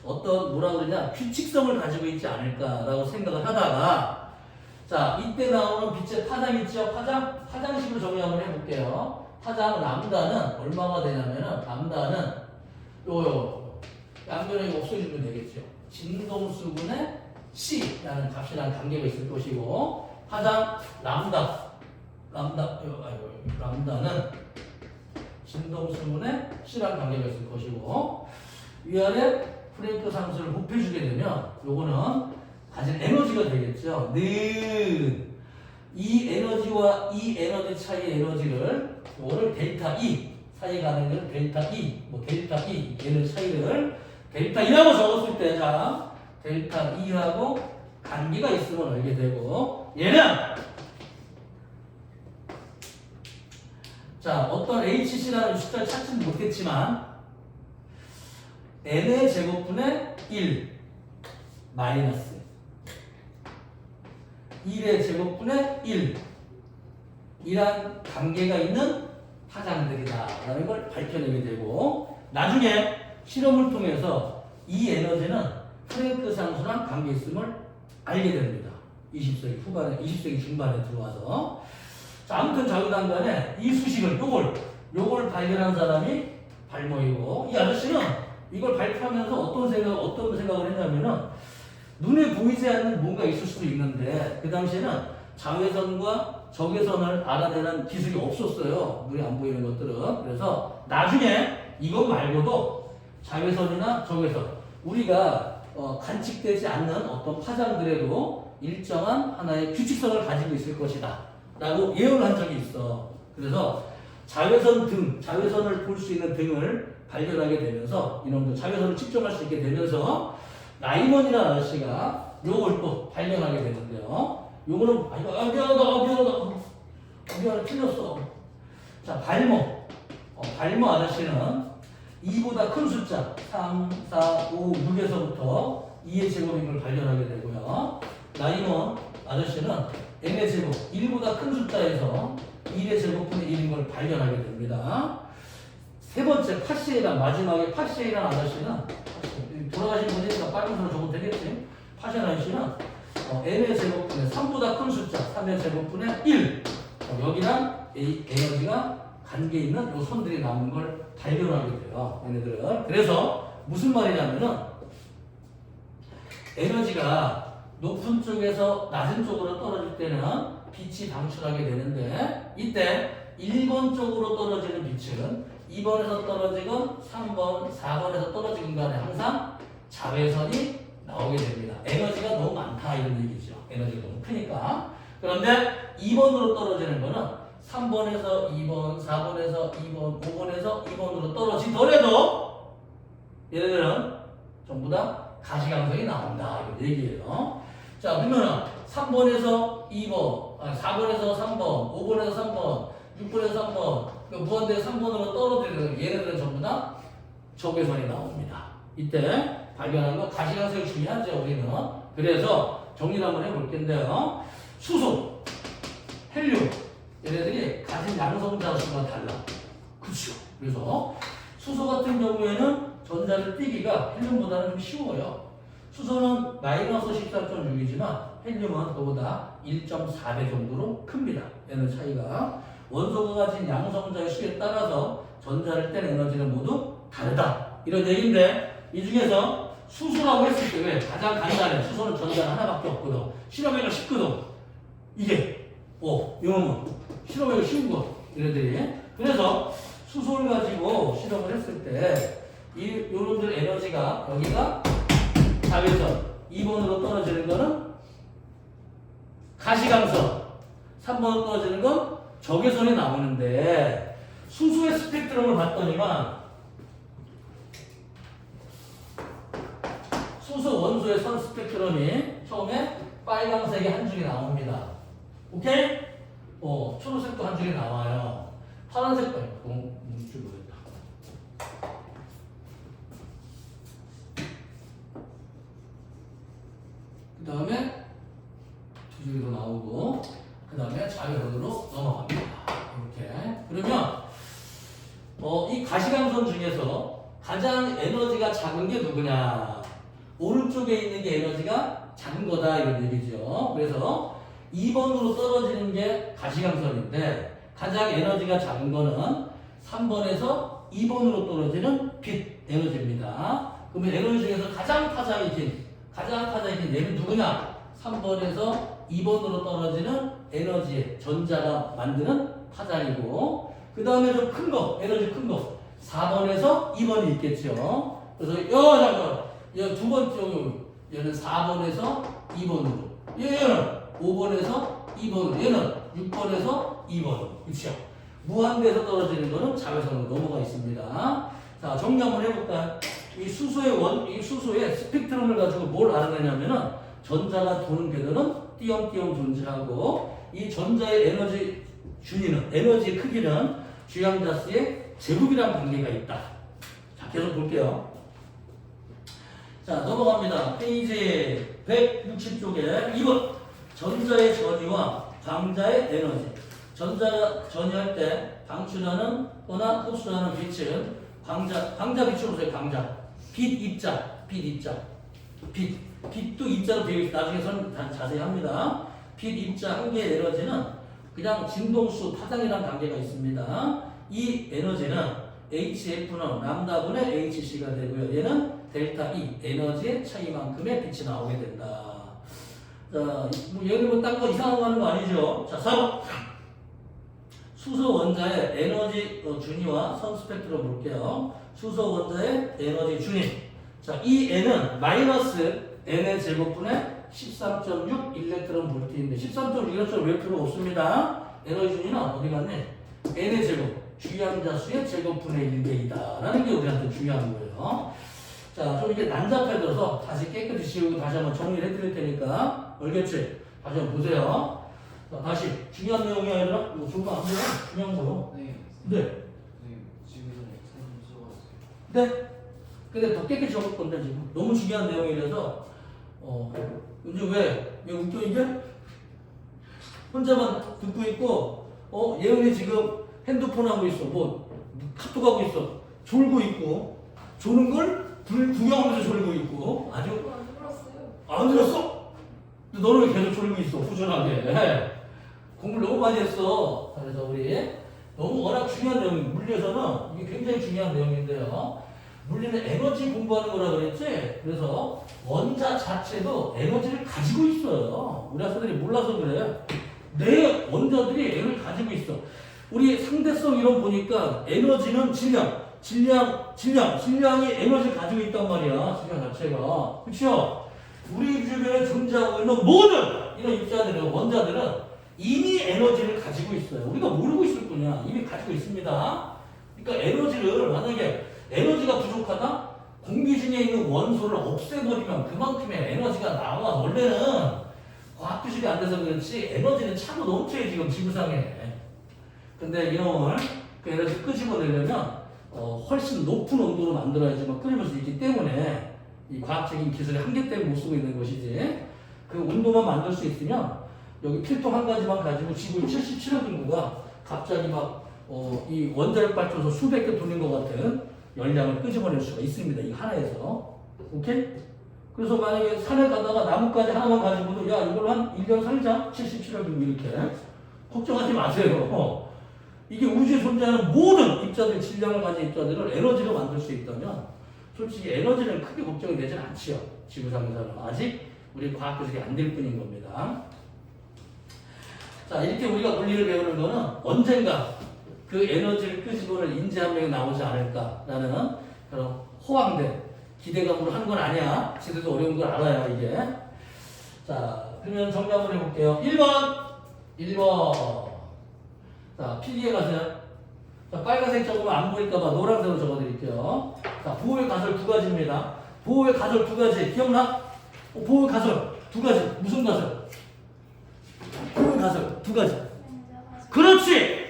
어떤 뭐라 그러냐, 규칙성을 가지고 있지 않을까라고 생각을 하다가, 자, 이때 나오는 빛의 파장 있죠? 파장식으로 정리 한번 해볼게요. 파장 람다는 얼마가 되냐면은, 람다는 양변이 없어지면 되겠죠. 진동수분의 C라는 값이라는 관계가 있을 것이고 파장 람다는 진동수분의 C라는 관계가 있을 것이고 위아래 플랭크 상수를 곱해주게 되면 요거는 가진 에너지가 되겠죠. 는 이 에너지와 이 에너지 차이의 에너지를 요거를 델타 E 사이에 가는 걸 델타 E 델타 E 얘는 차이를 델타 E라고 적었을 때 자 델타 E하고 관계가 있음을 알게 되고 얘는 자 어떤 HC라는 숫자를 찾지는 못했지만 n의 제곱분의 1 마이너스 1의 제곱분의 1 이란 관계가 있는 파장들이다 라는 걸 밝혀내게 되고 나중에 실험을 통해서 이 에너지는 플랭크 상수랑 관계 있음을 알게 됩니다. 20세기 후반에 20세기 중반에 들어와서 자 아무튼 자유단간에 이 수식을 요걸 발견한 사람이 발모이고 이 아저씨는 이걸 발표하면서 어떤 생각을 했냐면은 눈에 보이지 않는 뭔가 있을 수도 있는데 그 당시에는 자외선과 적외선을 알아내는 기술이 없었어요. 눈에 안 보이는 것들은. 그래서 나중에 이것 말고도 자외선이나 적외선 우리가 관측되지 않는 어떤 파장들에도 일정한 하나의 규칙성을 가지고 있을 것이다 라고 예언을 한 적이 있어. 그래서 자외선을 볼 수 있는 등을 발견하게 되면서 이놈들 자외선을 측정할 수 있게 되면서 라이먼이라는 아저씨가 요걸 또 발견하게 되는데요. 요거는 미안하다 틀렸어. 자 발모 아저씨는 2보다 큰 숫자 3, 4, 5, 6에서부터 2의 제곱인 걸 발견하게 되고요. 라이먼 아저씨는 n의 제곱 1보다 큰 숫자에서 1의 제곱분의 1인 걸 발견하게 됩니다. 세 번째 파시에이란 마지막에 파시에이란 아저씨는 돌아가신 분이니까 빨간색으로 적으면 되겠지. 파시에이란 아저씨는 n의 제곱분의 3보다 큰 숫자 3의 제곱분의 1 여기랑 에너지가 관계 있는 요 선들이 남은 걸 발견하게 돼요. 얘네들은. 그래서 무슨 말이냐면은 에너지가 높은 쪽에서 낮은 쪽으로 떨어질 때는 빛이 방출하게 되는데 이때 1번 쪽으로 떨어지는 빛은 2번에서 떨어지건 3번, 4번에서 떨어지건 간에 항상 자외선이 나오게 됩니다. 에너지가 너무 많다 이런 얘기죠. 에너지가 너무 크니까. 그런데 2번으로 떨어지는 거는 3번에서 2번, 4번에서 2번, 5번에서 2번으로 떨어지더라도 얘네들은 전부 다 가시광선이 나온다 이런 얘기예요. 자 그러면은 3번에서 2번, 4번에서 3번, 5번에서 3번, 6번에서 3번 무한대 3번으로 떨어지는 얘네들은 전부 다 적외선이 나옵니다. 이때 발견한 거 가시광선이 중요하죠 우리는. 그래서 정리를 한번 해볼 텐데요. 수소, 헬륨 얘네들이 가진 양성자 수가 달라. 그렇죠. 그래서 수소 같은 경우에는 전자를 띄기가 헬륨보다는 좀 쉬워요. 수소는 마이너스 14.6이지만 헬륨은 그보다 1.4배 정도로 큽니다. 얘는 차이가. 원소가 가진 양성자의 수에 따라서 전자를 뗀 에너지는 모두 다르다. 이런 얘기인데 이 중에서 수소라고 했을 때 왜? 가장 간단해. 수소는 전자가 하나밖에 없거든. 실험하기가 쉽거든. 이게 이놈은 실험하기가 쉬운 거. 얘네들이. 그래서 수소를 가지고 실험을 했을 때 요놈들 에너지가 여기가 자외선 2번으로 떨어지는 거는 가시광선 3번으로 떨어지는 건 적외선이 나오는데 수소의 스펙트럼을 봤더니만 수소 원소의 선 스펙트럼이 처음에 빨강색이 한 줄이 나옵니다. 오케이? 초록색도 한 줄이 나와요. 파란색도 줄 모르겠다. 그 다음에 두 줄이 더 나오고 그 다음에 자외선으로 넘어갑니다. 이렇게. 그러면 이 가시광선 중에서 가장 에너지가 작은 게 누구냐? 오른쪽에 있는 게 에너지가 작은 거다 이런 얘기죠. 그래서 2번으로 떨어지는 게 가시광선인데 가장 에너지가 작은 거는 3번에서 2번으로 떨어지는 빛 에너지입니다. 그러면 에너지 중에서 가장 파장이 긴 가장 파장이 얘는 누구냐? 3번에서 2번으로 떨어지는 에너지의 전자가 만드는 파장이고 그 다음에 좀 큰 거, 에너지 큰 거 4번에서 2번이 있겠죠. 그래서 잠깐 두 번째 얘는 4번에서 2번으로 얘는 5번에서 2번으로 얘는 6번에서 2번으로 그렇죠? 무한대에서 떨어지는 거는 자외선으로 넘어가 있습니다. 자, 정리 한번 해볼까요? 이 수소의 스펙트럼을 가지고 뭘 알아내냐면은 전자가 도는 궤도는 띄엄띄엄 존재하고 이 전자의 에너지 준위는 에너지의 크기는 주양자수의 제곱이라는 관계가 있다. 자, 계속 볼게요. 자, 넘어갑니다. 페이지 160쪽에 2번 전자의 전위와 광자의 에너지. 전자가 전위할 때 방출하는 거나 흡수하는 빛은 광자 빛으로 보세요. 광자 빛 빛도 입자로 되어 있어. 나중에 자세히 합니다. 빛 입자 한 개의 에너지는 그냥 진동수 파장이라는 관계가 있습니다. 이 에너지는 HF는 람다분의 HC가 되고요. 얘는 델타 E 에너지의 차이만큼의 빛이 나오게 된다. 자, 얘는 뭐 딴 거 이상한 거 하는 거 아니죠? 자, 4번. 수소 원자의 에너지 준위와 선 스펙트럼 볼게요. 수소 원자의 에너지 준위. 자, 이 N은 마이너스 N의 제곱분의 13.6 일렉트론 볼트인데 13.6 일렉트론 왜 필요가 없습니다. 에너지 준위는 어디 갔네? N의 제곱, 주양자수의 제곱분의 1개이다 라는 게 우리한테 중요한 거예요. 자, 좀 이렇게 난잡해져서 다시 깨끗이 지우고 다시 한번 정리를 해드릴 테니까 알겠지? 다시 한번 보세요. 자, 다시 중요한 내용이 아니라 뭐 좋은 거 안 돼요? 중요한 거요. 네. 네. 지금 써봤어요. 네. 근데 더 깨끗이 적을 건데 지금 너무 중요한 내용이라서 요즘 왜 웃겨 이게? 혼자만 듣고 있고 예은이 지금 핸드폰 하고 있어. 뭐 카톡 하고 있어. 졸고 있고 조는 걸 구경하면서 졸고 있고 아주 안 들었어요. 안 들었어? 근데 너는 왜 계속 졸고 있어? 꾸준하게 공부를 너무 많이 했어. 그래서 우리 너무 워낙 중요한 내용 물리에서는 이게 굉장히 중요한 내용인데요. 물리는 에너지 공부하는 거라 그랬지. 그래서 원자 자체도 에너지를 가지고 있어요. 우리 학생들이 몰라서 그래. 내 원자들이 에너지를 가지고 있어. 우리 상대성 이론 보니까 에너지는 질량이 에너지를 가지고 있단 말이야. 질량 자체가. 그렇죠? 우리 주변에 존재하고 있는 모든 이런 입자들은 원자들은 이미 에너지를 가지고 있어요. 우리가 모르고 있을 뿐이야. 이미 가지고 있습니다. 그러니까 에너지를 만약에 에너지가 부족하다? 공기 중에 있는 원소를 없애버리면 그만큼의 에너지가 나와. 원래는 과학 기술이 안 돼서 그렇지 에너지는 차고 넘쳐요 지금 지구상에. 근데 이놈을 그 에너지 끄집어내려면 훨씬 높은 온도로 만들어야지만 끓이면서 있기 때문에 이 과학적인 기술의 한계 때문에 못 쓰고 있는 것이지. 그 온도만 만들 수 있으면 여기 필통 한 가지만 가지고 지구 77억 인구가 갑자기 이 원자력 발전소 수백 개 돌린 것 같은 열량을 끄집어낼 수가 있습니다. 이 하나에서. 오케이? 그래서 만약에 산에 가다가 나뭇가지 하나만 가지고도 야 이걸로 한 1년 살자 77억 인구 이렇게 걱정하지 마세요. 이게 우주에 존재하는 모든 입자들, 질량을 가진 입자들을 에너지로 만들 수 있다면 솔직히 에너지는 크게 걱정이 되진 않지요. 지구상에서는 아직 우리 과학기술이 안 될 뿐인 겁니다. 자, 이렇게 우리가 물리를 배우는 거는 언젠가 그 에너지를 끄집어낼 인재 한 명이 나오지 않을까라는 그런 호황된 기대감으로 하는 건 아니야. 지들도 어려운 걸 알아야 이게. 자, 그러면 정리 한번 해볼게요. 1번. 자, 필기해 가세요. 자, 빨간색 적으면 안 보일까봐 노란색으로 적어드릴게요. 자, 보호의 가설 두 가지입니다. 보호의 가설 두 가지 기억나? 보호의 가설 두 가지. 무슨 가설? 보호의 가설 두 가지. 그렇지!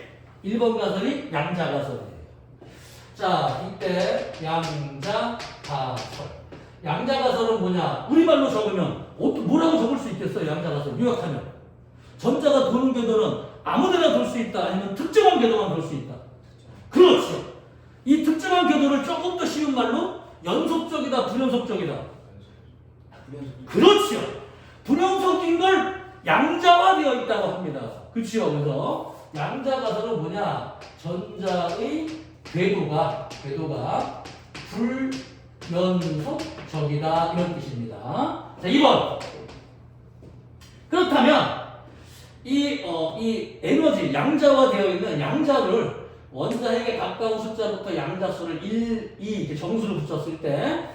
1번 가설이 양자 가설이에요. 자, 이때 양자 가설. 양자 가설은 뭐냐? 우리말로 적으면 뭐라고 적을 수 있겠어요? 양자 가설 요약하면 전자가 도는 궤도는 아무데나 돌 수 있다. 아니면 특정한 궤도만 돌 수 있다. 그렇죠. 이 특정한 궤도를 조금 더 쉬운 말로 연속적이다, 불연속적이다. 그렇죠. 불연속인 걸 양자화되어 있다고 합니다. 그렇죠. 그래서 양자 가설은 뭐냐? 전자의 궤도가 불연속적이다 이런 뜻입니다. 자, 2번. 그렇다면 이 에너지 양자화 되어 있는 양자를 원자핵에 가까운 숫자부터 양자수를 1, 2 이렇게 정수를 붙였을 때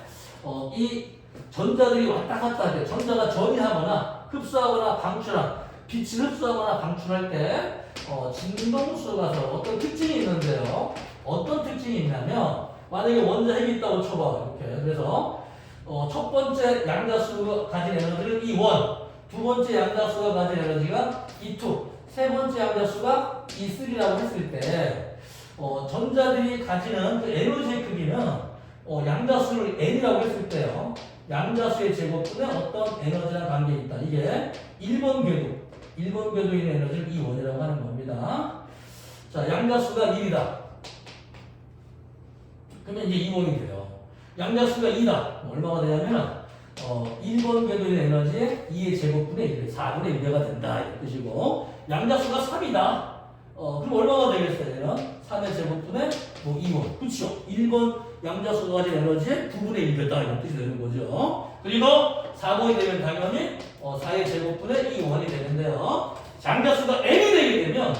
이 전자들이 왔다 갔다 할 때 전자가 전이하거나 흡수하거나 방출한 빛을 흡수하거나 방출할 때 진동수가 서로 어떤 특징이 있는데요. 어떤 특징이 있냐면 만약에 원자핵이 있다고 쳐봐 이렇게. 그래서 첫 번째 양자수가 가진 에너지는 E1, 두 번째 양자수가 가진 에너지가 E2, 세 번째 양자수가 E3라고 했을 때 전자들이 가지는 그 에너지의 크기는 양자수를 n이라고 했을 때요. 양자수의 제곱분에 어떤 에너지랑 관계가 있다. 이게 1번 궤도에 있는 에너지를 E1이라고 하는 겁니다. 자, 양자수가 1이다. 그러면 이제 E1이 돼요. 양자수가 2다. 얼마가 되냐면 1번 궤도에 있는 에너지의 2의 제곱분의 1, 4분의 1가 된다. 이런 뜻이고 양자수가 3이다. 그럼 얼마가 되겠어요? 얘는 3의 제곱분의 2원. 그렇죠? 1번 양자수가 가진 에너지의 9분의 1배다. 이런 뜻이 되는 거죠. 그리고 4번이 되면 당연히 4의 제곱분의 2원이 되는데요. 양자수가 n이 되게 되면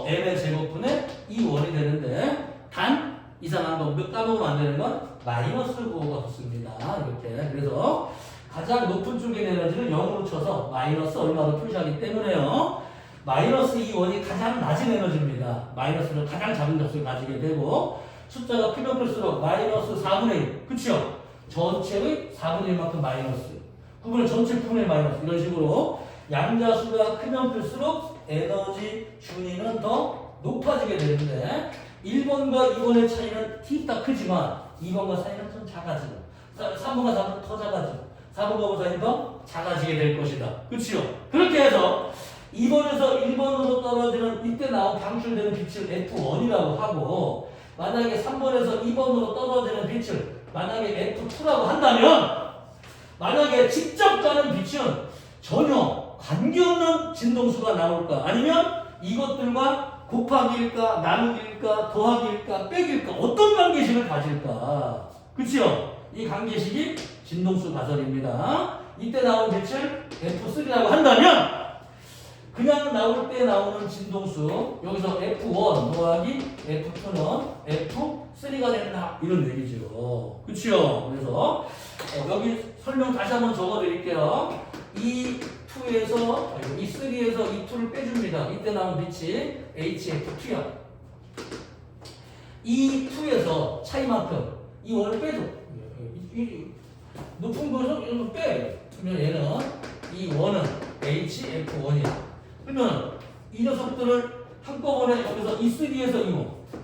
n의 제곱분의 2원이 되는데 단 이상한 거 까먹으면 안 되는 건 마이너스 부호가 붙습니다. 이렇게. 그래서 가장 높은 쪽의 에너지를 0으로 쳐서 마이너스 얼마로 표시하기 때문에요. 마이너스 2원이 가장 낮은 에너지입니다. 마이너스는 가장 작은 값을 가지게 되고 숫자가 크면 클수록 마이너스 4분의 1. 그쵸? 전체의 4분의 1만큼 마이너스. 그분은 전체 분의 마이너스. 이런 식으로 양자수가 크면 클수록 에너지 준위는 더 높아지게 되는데 1번과 2번의 차이는 T가 크지만 2번과 사이는 좀 작아지고 3번과 4번은 더 작아지고 4번과 5번 사이는 더 작아지게 될 것이다. 그치요? 그렇게 해서 2번에서 1번으로 떨어지는 이때 나온 방출되는 빛을 F1이라고 하고 만약에 3번에서 2번으로 떨어지는 빛을 만약에 F2라고 한다면 만약에 직접 가는 빛은 전혀 관계없는 진동수가 나올까 아니면 이것들과 곱하기일까 나누기일까 더하기일까 빼기일까 어떤 관계식을 가질까 그치요? 이 관계식이 진동수 가설입니다. 이때 나온 빛을 F3라고 한다면 그냥 나올 때 나오는 진동수 여기서 F1 더하기 F2는 F3가 된다 이런 얘기죠. 그치요? 그래서 여기 설명 다시 한번 적어드릴게요. 이 2에서 이 3에서 이 2를 빼줍니다. 이때 나온 빛이 HF2야. 이 2에서 차이만큼 이 1을 빼줘. 높은 거에서 이런 거 빼. 그러면 얘는 이 1은 HF1이야. 그러면 이 녀석들을 한꺼번에 여기서 이 3에서 이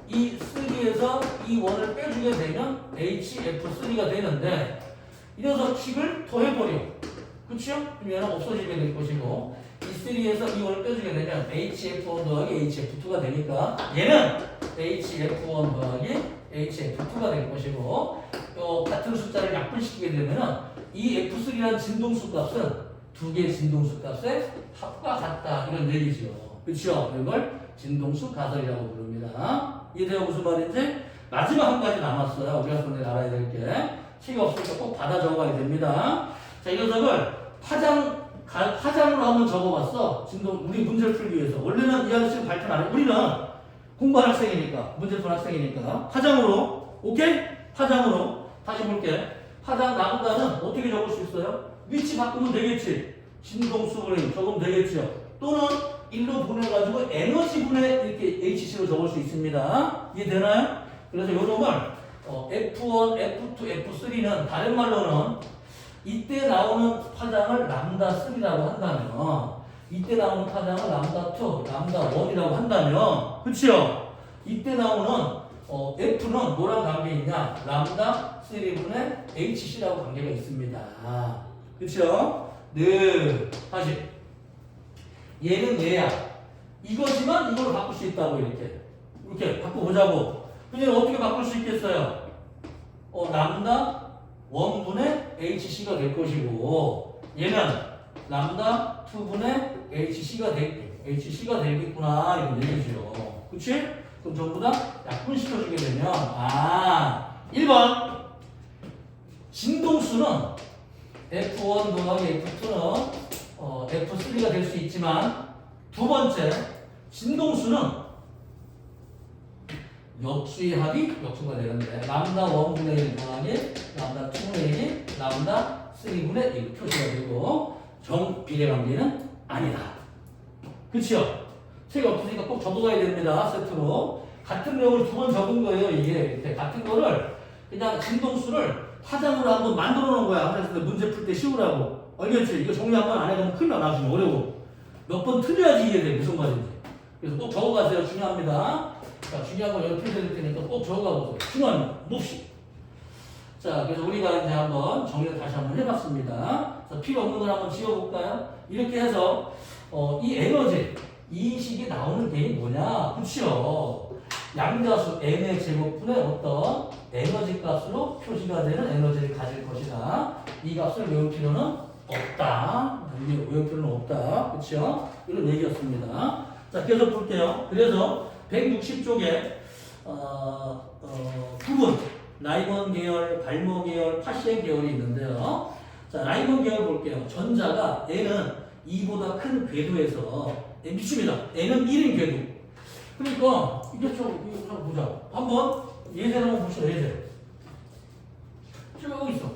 1, 이 3에서 이 1을 빼주게 되면 HF3가 되는데 이 녀석식을 더해버려. 그쵸? 그럼 얘는 없어지게 될 것이고 이 3에서 이 1을 빼주게 되면 HF1 더하기 HF2가 되니까 얘는 HF1 더하기 HF2가 될 것이고 같은 숫자를 약분시키게 되면 이 F3라는 진동수 값은 두 개의 진동수 값의 합과 같다 이런 얘기죠. 그렇죠? 이걸 진동수 가설이라고 부릅니다. 이해돼요? 무슨 말인지? 마지막 한 가지 남았어요. 우리가 근데 알아야 될 게 책이 없으니까 꼭 받아 적어야 됩니다. 자, 이 녀석을 파장으로 한번 적어봤어. 우리 문제를 풀기 위해서. 원래는 이 아저씨는 발표 안 해. 우리는 공부할 학생이니까, 문제 푸는 학생이니까. 파장으로. 오케이? 파장으로. 다시 볼게. 파장 나온다는 어떻게 적을 수 있어요? 위치 바꾸면 되겠지. 진동수분을 적으면 되겠죠. 또는 1로 보내가지고 에너지분의 이렇게 HC로 적을 수 있습니다. 이해되나요? 그래서 요 놈을 F1, F2, F3는 다른 말로는 이때 나오는 파장을 람다3라고 한다면 이때 나오는 파장을 람다2, 람다1이라고 한다면 그치요? 이때 나오는 F는 뭐랑 관계 있냐? 람다3분의 HC라고 관계가 있습니다. 그쵸? 네. 다시. 얘는 얘야. 이거지만 이걸로 바꿀 수 있다고 이렇게 바꿔보자고. 근데 어떻게 바꿀 수 있겠어요? 람다 1분의 HC가 될 것이고 얘는 람다 2분의 HC가 되겠구나 이런 얘기죠. 그치? 그럼 전부 다 약분시켜주게 되면 1번 진동수는 F1 더하기 F2는 F3가 될 수 있지만 두 번째 진동수는 역수의 합이 역수가 되는데 람다 1분의 1 더하기 람다 2분의 1이 람다 3분의 1 표시가 되고 정비례관계는 아니다. 그치요? 책이 없으니까 꼭 적어가야 됩니다. 세트로. 같은 내용을 두 번 적은 거예요. 이게 같은 거를 그냥 진동수를 화장으로 한번 만들어 놓은 거야. 그래서 문제 풀 때 쉬우라고. 알겠지? 이거 정리 한번 안 해가면 큰일 나. 나중에 어려워. 몇 번 틀려야지 이해돼. 무슨 말인지. 그래서 꼭 적어가세요. 중요합니다. 자, 중요한 거 여기 표시해드릴 테니까 꼭 적어가보세요. 중요합니다. 몹시. 자, 그래서 우리가 이제 한번 정리를 다시 한번 해봤습니다. 자, 필요 없는 걸 한번 지워볼까요? 이렇게 해서 이 에너지, 이 식이 나오는 게 뭐냐? 그치요? 양자수 n의 제곱분의 어떤 에너지 값으로 표시가 되는 에너지를 가질 것이다. 이 값을 외울 필요는 없다. 외울 필요는 없다. 그치요? 이런 얘기였습니다. 자, 계속 볼게요. 그래서 160쪽에 부분 라이번 계열, 발모 계열, 파시엔 계열이 있는데요. 자, 라이번 계열 볼게요. 전자가 N은 2보다 큰 궤도에서 미칩니다. N은 1인 궤도. 그러니까 이게 이거 보자. 한번 예제를 한번 보시죠. 예제. 쭉 있어.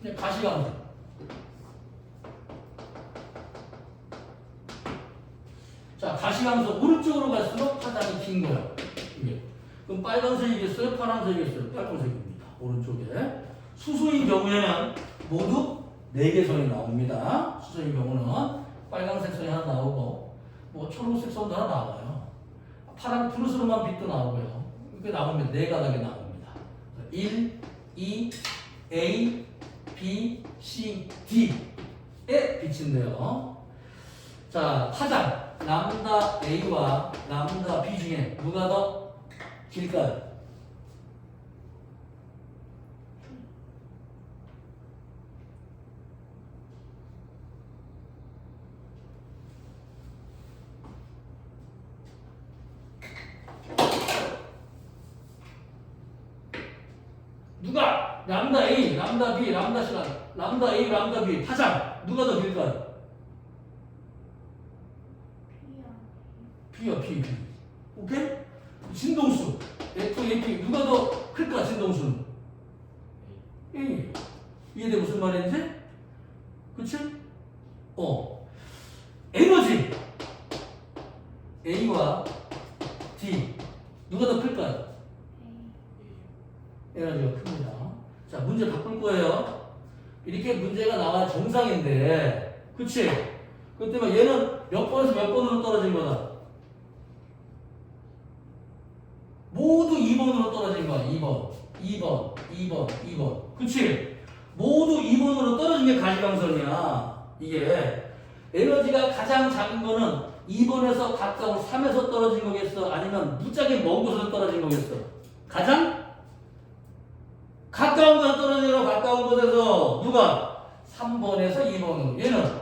그냥 가시광선. 자, 가시광선 오른쪽으로 갈수록 파장이 긴 거야. 이게. 그럼 빨간색이겠어요? 파란색이겠어요? 빨간색입니다. 오른쪽에. 수소인 경우에는 모두 4개 선이 나옵니다. 수소인 경우는 빨간색 선이 하나 나오고, 뭐 초록색 선도 하나 나와요. 파란 푸르스름한 빛도 나오고요. 이렇게 나오면 4가닥이 나옵니다. 1, 2, A, B, C, D에 비친대요. 자, 파장. 람다 A와 람다 B 중에 누가 더 길까요? 누가? 람다 A, 람다 B, 람다 C, 람다 A, 람다 B 파장 누가 더 길까요? B야, B. 오케이? 진동수 F, AP 누가 더 클까? 진동수는 A. 이해돼 무슨 말인지? 그치? 에너지 A와 D 누가 더 클까요? 에너지가 큽니다. 자, 문제 바꿀 거예요. 이렇게 문제가 나와야 정상인데, 그치? 그 때문에 얘는 몇 번에서 몇 번으로 떨어진 거다? 모두 2번으로 떨어진 거야. 2번. 그치? 모두 2번으로 떨어진 게 가시광선이야. 이게 에너지가 가장 작은 거는 2번에서 가까운 3에서 떨어진 거겠어? 아니면 무지하게 먼 곳에서 떨어진 거겠어? 가장 가까운 곳에서 떨어지는 가까운 곳에서 누가? 3번에서 2번으로 얘는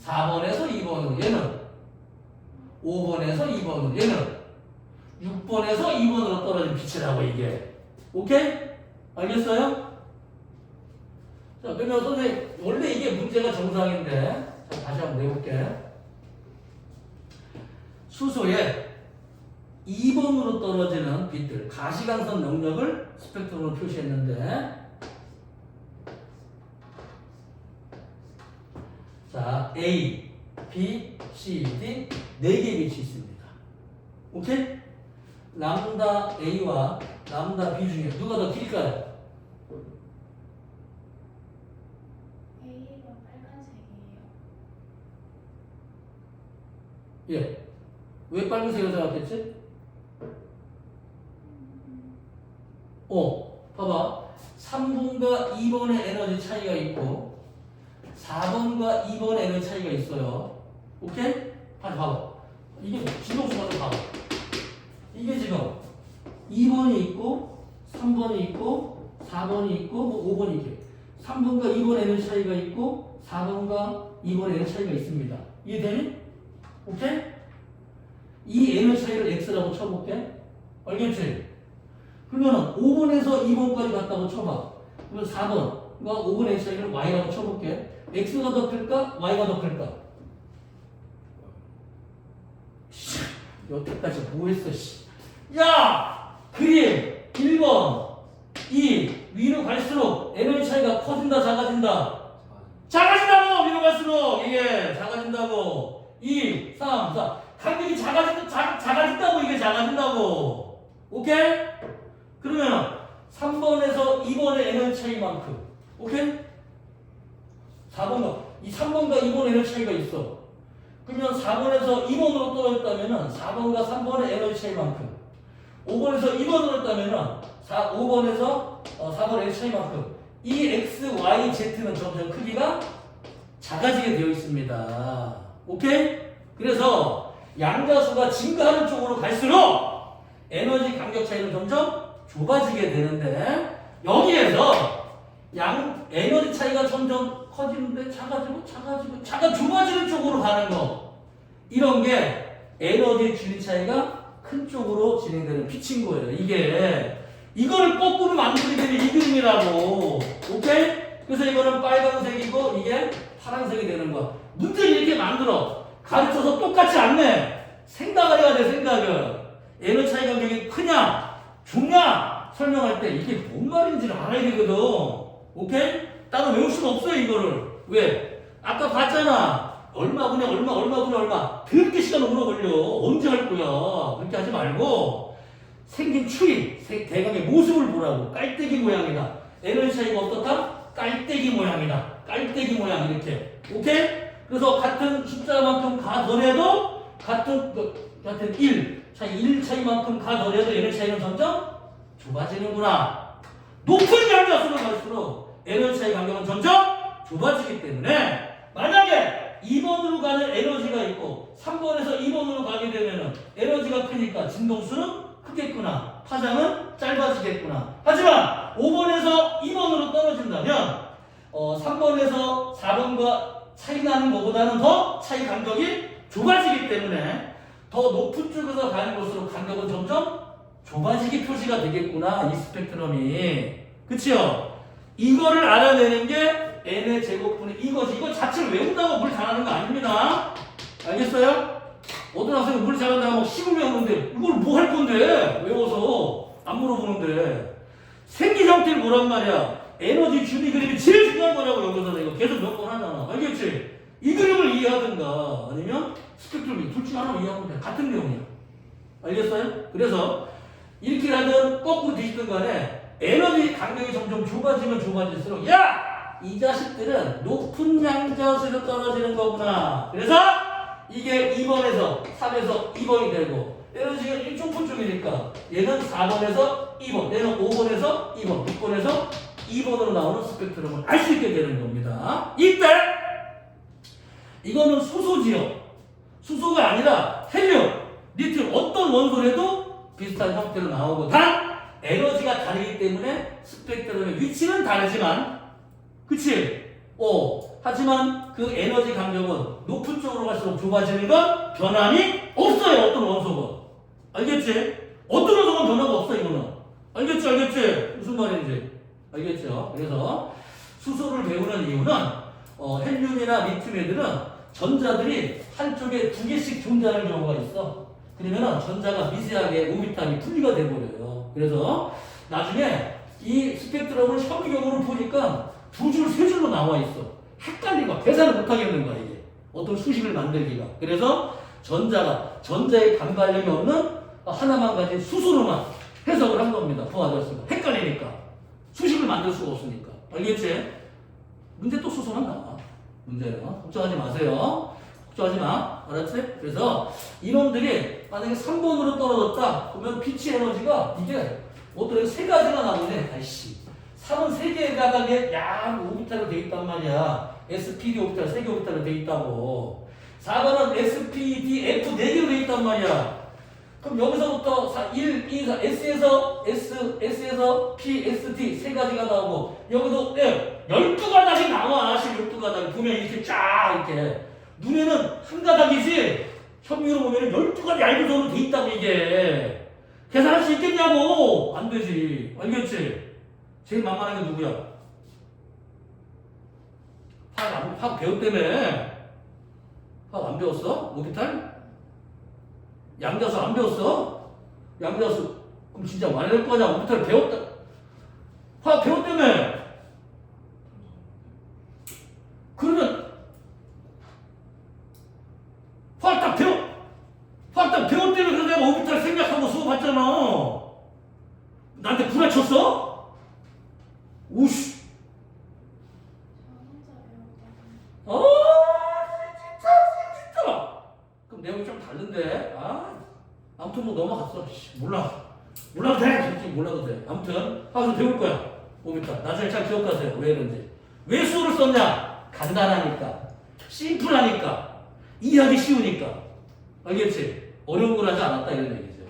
4번에서 2번으로 얘는 5번에서 2번으로 얘는 6번에서 2번으로 떨어진 빛이라고 이게. 오케이? 알겠어요? 자, 그러면 선생님 원래 이게 문제가 정상인데 자, 다시 한번 내볼게. 수소에 2번으로 떨어지는 빛들 가시광선 영역을 스펙트럼으로 표시했는데 자 A, B, C, D 4개의 빛이 있습니다. 오케이? 람다 A와 람다 B 중에 누가 더 길까요? A가 빨간색이에요. 예. 왜 빨간색으로 생각했지? 봐봐. 3번과 2번의 에너지 차이가 있고 4번과 2번의 에너지 차이가 있어요. 오케이? 다시 봐봐. 이게 진동수 가지고 봐봐. 이게 지금 2번이 있고 3번이 있고 4번이 있고 5번이 있게 3번과 2번의 에너지 차이가 있고 4번과 2번의 에너지 차이가 있습니다. 이해되니? 오케이? 이 에너지 차이를 X라고 쳐볼게. 알겠지? 그러면 5번에서 2번까지 갔다고 쳐봐. 그러면 4번과 5번의 x를 y라고 쳐볼게. x가 더 클까? y가 더 클까? 여태까지 뭐 했어, 씨. 야! 그림 1번 2 위로 갈수록 에너지 차이가 커진다 작아진다? 작아진다고! 위로 갈수록 이게 작아진다고. 2 3 4 간격이 작아진다고 이게 작아진다고. 오케이? 그러면 3번에서 2번의 에너지 차이만큼. 오케이? 4번과 이 3번과 2번의 에너지 차이가 있어. 그러면 4번에서 2번으로 떨어졌다면 4번과 3번의 에너지 차이만큼, 5번에서 2번으로 했다면 5번에서 4번의 에너지 차이만큼 이 x, y, z는 점점 크기가 작아지게 되어 있습니다. 오케이? 그래서 양자수가 증가하는 쪽으로 갈수록 에너지 간격 차이는 점점 좁아지게 되는데, 여기에서 에너지 차이가 점점 커지는데 작아지고 좁아지는 쪽으로 가는 거, 이런 게 에너지 줄이 차이가 큰 쪽으로 진행되는 피치인 거예요. 이거를 거꾸로 만들게 되면 이 그림이라고. 오케이? 그래서 이거는 빨간색이고 이게 파란색이 되는 거야. 문제를 이렇게 만들어 가르쳐서 똑같이 안 내. 생각을 해야 돼. 생각을. 에너지 차이 간격이 크냐 중냐 설명할 때 이게 뭔 말인지를 알아야 되거든. 오케이? 따로 외울 수는 없어요. 이거를. 왜? 아까 봤잖아. 얼마분에 얼마 그렇게 시간 오래 걸려. 언제 할 거야. 그렇게 하지 말고 생긴 추이, 대강의 모습을 보라고. 깔때기 모양이다. 에너지 차이가 어떻다? 깔때기 모양이다. 깔때기 모양 이렇게. 오케이? 그래서 같은 숫자만큼 가더라도 같은 1 차이만큼 가더라도 에너지 차이는 점점 좁아지는구나. 높은 양자수로 갈수록 에너지 차이 간격은 점점 좁아지기 때문에, 만약에 2번으로 가는 에너지가 있고 3번에서 2번으로 가게 되면 에너지가 크니까 진동수는 크겠구나. 파장은 짧아지겠구나. 하지만 5번에서 2번으로 떨어진다면 3번에서 4번과 차이 나는 것보다는 더 차이 간격이 좁아지기 때문에 더 높은 쪽에서 가는 곳으로 간격은 점점 좁아지게 표시가 되겠구나. 이 스펙트럼이. 그치요? 이거를 알아내는 게 n의 제곱분의 이거지. 이거 자체를 외운다고 물 잘하는 거 아닙니다. 알겠어요? 어떤 학생은 물 잘한다고 막 식을 외우는데 이걸 뭐 할 건데? 외워서 안 물어보는데. 생기 형태를 보란 말이야. 에너지 준비 그림이 제일 중요한 거라고. 여기서 이거 계속 몇 번 하잖아. 알겠지? 이 그림을 이해하든가 아니면 스펙트럼이 둘 중 하나 이해하면 돼. 같은 내용이야. 알겠어요? 그래서 이렇게 하든 거꾸로 뒤집든 간에 에너지 간격이 점점 좁아지면 좁아질수록 이 자식들은 높은 양자수로 떨어지는 거구나. 그래서 이게 2번에서 3에서 2번이 되고, 에너지가 이쪽 쪽이니까 얘는 4번에서 2번, 얘는 5번에서 2번, 6번에서 2번으로 나오는 스펙트럼을 알 수 있게 되는 겁니다. 이때 이거는 수소지요. 수소가 아니라 헬륨, 리튬, 어떤 원소라도 비슷한 형태로 나오고, 단 에너지가 다르기 때문에 스펙트럼의 위치는 다르지만, 그치? 하지만 그 에너지 간격은 높은 쪽으로 갈수록 좁아지는 건 변함이 없어요. 어떤 원소건. 알겠지? 어떤 원소건 변화가 없어. 이거는. 알겠지? 무슨 말인지. 알겠죠? 그래서 수소를 배우는 이유는 헬륨이나 리튬 애들은 전자들이 한쪽에 두 개씩 존재하는 경우가 있어. 그러면 전자가 미세하게 오비탈이 분리가 돼버려요. 그래서 나중에 이 스펙트럼을 현미경으로 보니까 두 줄, 세 줄로 나와 있어. 헷갈리고 계산을 못 하겠는 거야, 이게. 어떤 수식을 만들기가. 그래서 전자의 반발력이 없는 하나만 가진 수소로만 해석을 한 겁니다. 부하자수가. 헷갈리니까. 수식을 만들 수가 없으니까. 알겠지? 문제 또 수소만 나와. 문제예요. 걱정하지 마세요. 걱정하지 마. 알았지? 그래서 이놈들이 만약에 3번으로 떨어졌다. 그러면 빛의 에너지가 이게 어떤 세 가지가 나오네. 아이씨. 3은 3개의 가닥에 양 오비탈로 돼 있단 말이야. SPD 오비탈 3개 오비탈로 돼 있다고. 4번은 SPD, F 4개로 돼 있단 말이야. 그럼 여기서부터 1, 2, 4, S에서 P, S, T 세 가지가 나오고, 여기도 12가닥이 나와. 12가닥 보면 이렇게 쫙 이렇게. 눈에는 한 가닥이지 현미로 보면 12가지 얇은 선으로 돼 있다고 이게. 계산할 수 있겠냐고. 안 되지. 알겠지? 제일 만만한 게 누구야? 화학 배웠다며. 화학 안 배웠어? 오피탈? 양자수 안 배웠어? 양자수 그럼 진짜 많이 될 거냐? 오피탈 배웠다. 화학 배웠다며. 그러면 화학 딱 배웠다며. 그래서 내가 오피탈 생략하고 수업했잖아. 나한테 구라쳤어? 우씨. 저 혼자 배웠거든요. 진짜. 그럼 내용이 좀 다른데. 아무튼 뭐 넘어갔어. 몰라도 돼. 솔직히 몰라도 돼. 아무튼 하면서 배울 거야. 오미터. 나중에 잘 기억하세요. 왜 그런지. 왜 수를 썼냐? 간단하니까. 심플하니까. 이해하기 쉬우니까. 알겠지? 어려운 걸 하지 않았다 이런 얘기죠.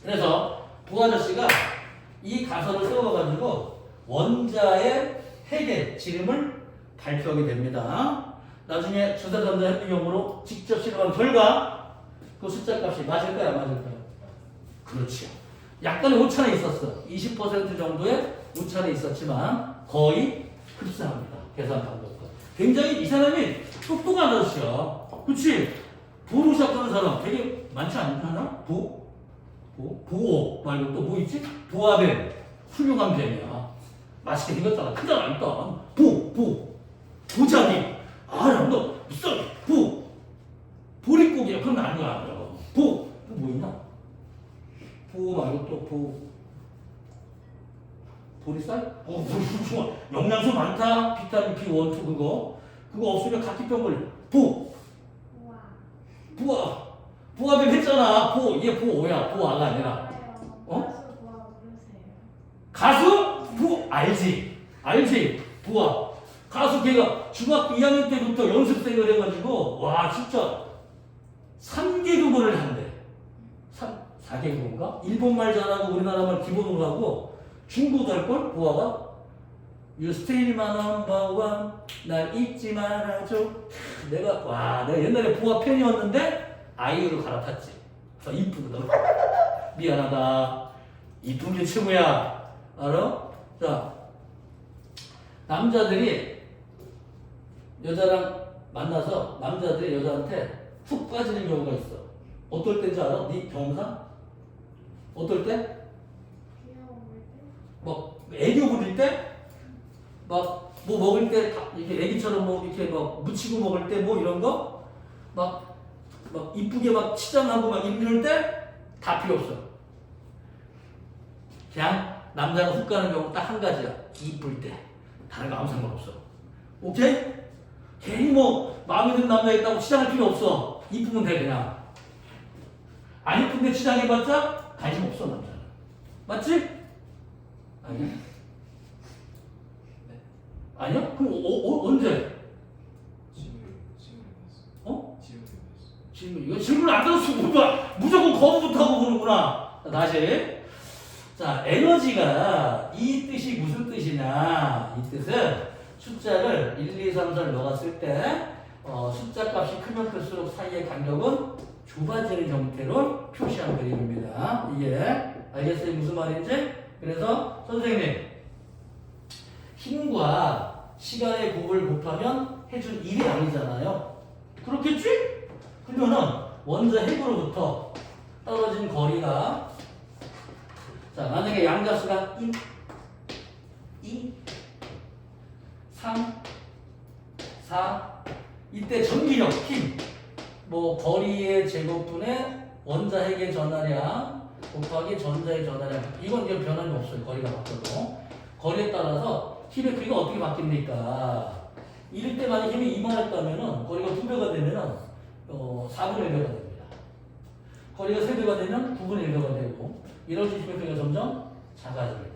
그래서 부 아저씨가 이 가설을 세워가지고 원자의 핵의 지름을 발표하게 됩니다. 나중에 주사전자 현미경으로 직접 실험한 결과 그 숫자 값이 맞을까요? 안 맞을까요? 그렇죠. 약간의 오차는 있었어. 20% 정도의 오차는 있었지만 거의 흡사합니다. 계산 방법과. 굉장히 이 사람이 똑똑한 아저씨야. 그치? 부로 시작하는 사람 되게 많지 않나? 부오 말고 또 뭐 있지? 부아뱀. 훌륭한 뱀이야. 맛있게 생겼잖아. 크잖아 일단. 부자기. 너 무슨 보릿고기야. 그건 아니야. 뭐 있나? 부 말고 또 보리쌀? 좋아. 영양소 많다. 비타민 B1, 2 그거 없으면 각기병 걸려. 우와. 부아뱀 했잖아. 얘 부오야. 부아가 아니라. 가수 우와 모르세요? 가수? 알지. 부아. 가수 걔가 중학교 2학년 때부터 연습생을 해가지고 와 진짜 3개국어를 한대. 4개국어인가? 일본말 잘하고 우리나라말 기본으로 하고 중국어도 할걸? 부아가? You stay my number one. 날 잊지 말아줘. 내가 옛날에 부아 팬이었는데 아이유로 갈아탔지. 그래서 이쁘거든. 미안하다. 이쁜 게 최고야. 알아? 자, 남자들이 여자랑 만나서 남자들이 여자한테 푹 빠지는 경우가 있어. 어떨 때인지 알아? 네 경험상? 어떨 때? 귀여워 보일 때? 막 애교 부릴 때? 막 뭐 먹을 때 이렇게 애기처럼 뭐 이렇게 막 묻히고 먹을 때 뭐 이런 거? 막 이쁘게 막 치장하고 막 이럴 때 다 필요 없어. 그냥 남자가 훅 가는 경우 딱 한 가지야. 이쁠 때. 다른 거 아무 상관없어. 오케이? 괜히 뭐 마음에 드는 남자 있다고 치장할 필요 없어. 이쁘면 돼 그냥. 안 이쁜데 치장해봤자 관심 없어 남자는. 맞지? 아니야? 아니야? 그럼 언제? 질문. 이거 질문 안 들었으면 무조건 거부부터 하고 그러구나. 다시. 자, 에너지가 이 뜻이 무슨 뜻이냐? 이 뜻은 숫자를 1, 2, 3, 4를 넣었을 때 숫자 값이 크면 클수록 사이의 간격은 좁아지는 형태로 표시한 그림입니다. 이게 알겠어요? 무슨 말인지? 그래서 선생님 힘과 시간의 곱을 곱하면 해준 1이 아니잖아요. 그렇겠지? 그러면은 원자 핵으로부터 떨어진 거리가 자 만약에 양자수가 1, 2, 3, 4 이때 전기력, 힘 뭐 거리의 제곱분의 원자 핵의 전하량 곱하기 전자의 전하량 이건 이제 변함이 없어요. 거리가 바뀌어도 거리에 따라서 힘의 크기가 어떻게 바뀝니까? 이럴 때 만약 힘이 이만했다면은 거리가 2배가 되면은 4분의 1배가 됩니다. 거리가 3배가 되면 9분의 1배가 되고 이런 힘의 크기가 점점 작아지게 돼요.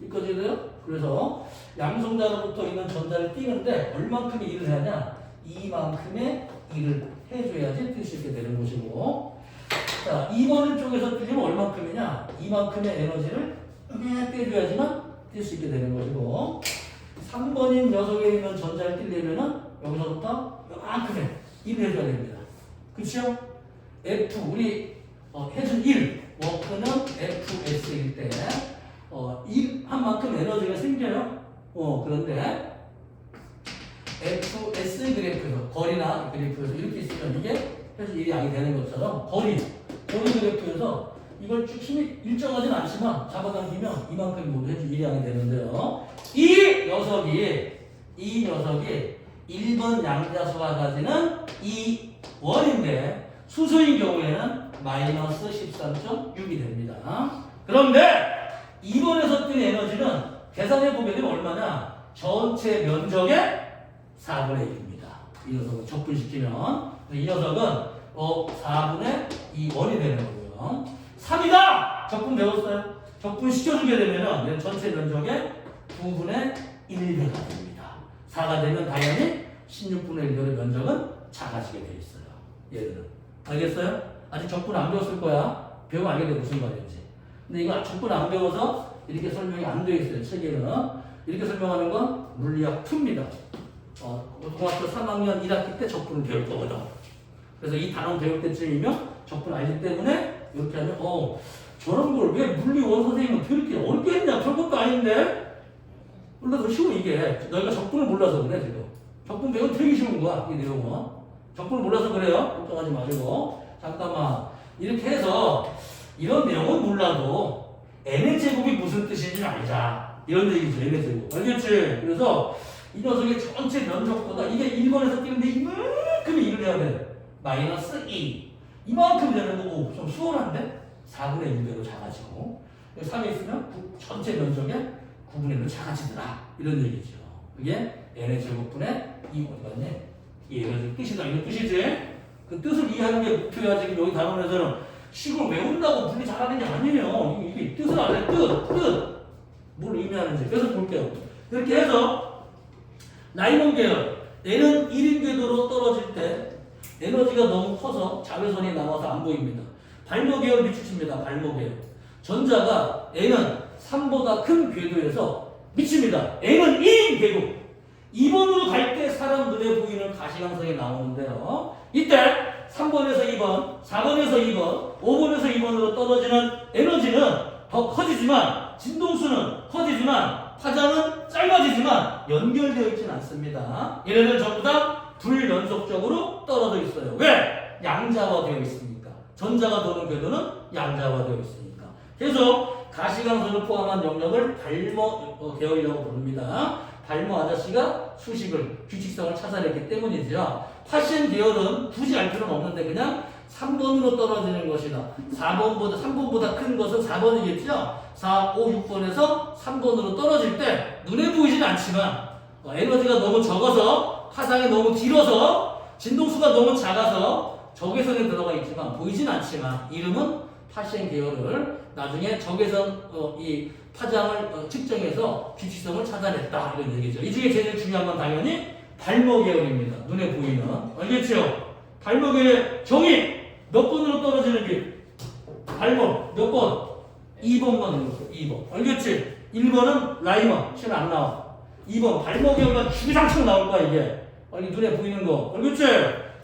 여기까지 돼요? 그래서 양성자로부터 있는 전자를 띄는데 얼만큼의 일을 해야 이만큼의 일을 해줘야지 뜰 수 있게 되는 것이고 자 2번 쪽에서 띄면 얼만큼이냐 이만큼의 에너지를 떼줘야지만 뜰 수 있게 되는 것이고 3번인 녀석에 있는 전자를 띄려면은 여기서부터 이만큼의 일을 해줘야 됩니다. 그쵸? F 우리 해준 1 워크는 FS일 때 일한 만큼 에너지가 생겨요. 그런데 FS 그래프에서 거리나 그래프에서 이렇게 있으면 이게 사실 일이 양이 되는 것처럼 거리 그래프에서 이걸 쭉 힘이 일정하진 않지만 잡아당기면 이만큼 모두 해주 일이 양이 되는데요. 이 녀석이 1번 양자수가 가지는 이 원인데 수소인 경우에는 마이너스 13.6이 됩니다. 그런데 2번에서 뜬 에너지는 계산해 보게 되면 얼마냐? 전체 면적의 4분의 1입니다. 이 녀석을 적분시키면 이 녀석은 4분의 2원이 되는 거고요. 3이다! 적분 배웠어요? 적분 시켜주게 되면 전체 면적의 9분의 1배가 됩니다. 4가 되면 당연히 16분의 1배의 면적은 작아지게 되어 있어요. 얘들은. 알겠어요? 아직 적분 안 배웠을 거야. 배우면 알게 돼 무슨 말인지. 근데 이거 적분 안 배워서 이렇게 설명이 안 되어 있어요. 책에는. 이렇게 설명하는 건 물리학 2입니다. 고등학교 3학년 1학기 때 적분을 배울 거거든. 그래서 이 단원 배울 때쯤이면 적분 알기 때문에 이렇게 하면 저런 걸 왜 물리원 선생님은 그렇게 어렵게 했냐? 별것도 아닌데? 몰라 더 쉬워 이게. 너희가 적분을 몰라서 그래 지금. 적분 배우면 되게 쉬운 거야 이 내용은. 적분을 몰라서 그래요. 걱정하지 마시고. 잠깐만 이렇게 해서 이런 내용은 몰라도 n의 제곱이 무슨 뜻인지 알자. 이런 얘기죠. n의 제곱. 알겠지? 그래서 이 녀석의 전체 면적보다 이게 1번에서 뛰는데 이만큼이 1을 해야 돼. 마이너스 2. 이만큼 되는 거고 좀 수월한데? 4분의 1배로 작아지고 3에 있으면 전체 면적의 9분의 1로 작아지더라. 이런 얘기죠. 그게 n의 제곱분의 2 어디 갔니? 이 에너지 뜻이다. 이런 뜻이지? 그 뜻을 이해하는 게 목표야. 지금 여기 단원에서는 식을 외운다고 분리 잘하는 게 아니에요. 이게 뜻을 알아야 뜻. 뭘 의미하는지. 그래서 볼게요. 그렇게 해서 나이몬 계열 N은 1인 궤도로 떨어질 때 에너지가 너무 커서 자외선이 나와서 안 보입니다. 발모 계열 미치십니다. 발모 계열. 전자가 N은 3보다 큰 궤도에서 미칩니다. N은 2인 궤도. 2번으로 갈 때 사람 눈에 보이는 가시광선이 나오는데요. 이때 3번에서 2번, 4번에서 2번, 5번에서 2번으로 떨어지는 에너지는 더 커지지만 진동수는 커지지만 파장은 짧아지지만 연결되어 있지는 않습니다. 얘네들 전부 다 불연속적으로 떨어져 있어요. 왜? 양자화되어 있으니까. 전자가 도는 궤도는 양자화되어 있으니까. 그래서 가시광선을 포함한 영역을 발모 계열이라고 부릅니다. 발모 아저씨가 수식을, 규칙성을 찾아냈기 때문이죠. 파시엔 계열은 굳이 알 필요는 없는데 그냥 3번으로 떨어지는 것이다. 3번보다 큰 것은 4번이겠죠? 4, 5, 6번에서 3번으로 떨어질 때 눈에 보이진 않지만 에너지가 너무 적어서 파장이 너무 길어서 진동수가 너무 작아서 적외선에 들어가 있지만 보이진 않지만 이름은 파시엔 계열을 나중에 적외선 이 파장을 측정해서 규칙성을 찾아냈다 이런 얘기죠. 이 중에 제일 중요한 건 당연히 발모 계열입니다. 눈에 보이는. 알겠죠? 발모 계열 정의 몇 번으로 떨어지는 길? 발모 몇 번? 2번만 넣었어. 2번. 알겠지? 1번은 라이먼 시험 안 나와. 2번 발모 계열만 주기장창 나올 거야 이게. 아니 눈에 보이는 거. 알겠지?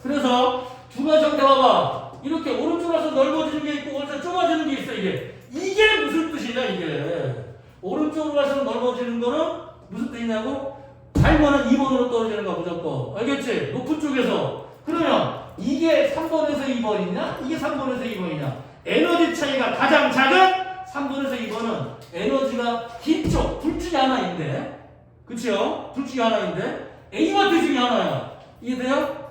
그래서 두 가지 형태 봐봐. 이렇게 오른쪽으로 가서 넓어지는 게 있고 오른쪽으로 좁아지는 게 있어 이게. 이게 무슨 뜻이냐 이게. 오른쪽으로 가서 넓어지는 거는 무슨 뜻이냐고? 발모는 2번으로 떨어지는 거야 무조건. 알겠지? 높은 쪽에서. 그러면 이게 3번에서 2번이냐? 이게 3번에서 2번이냐? 에너지 차이가 가장 작은 3번에서 2번은 에너지가 긴 쪽, 둘 중에 하나인데. 그치요? 둘 중에 하나인데. A와 D 중에 하나야. 이해돼요?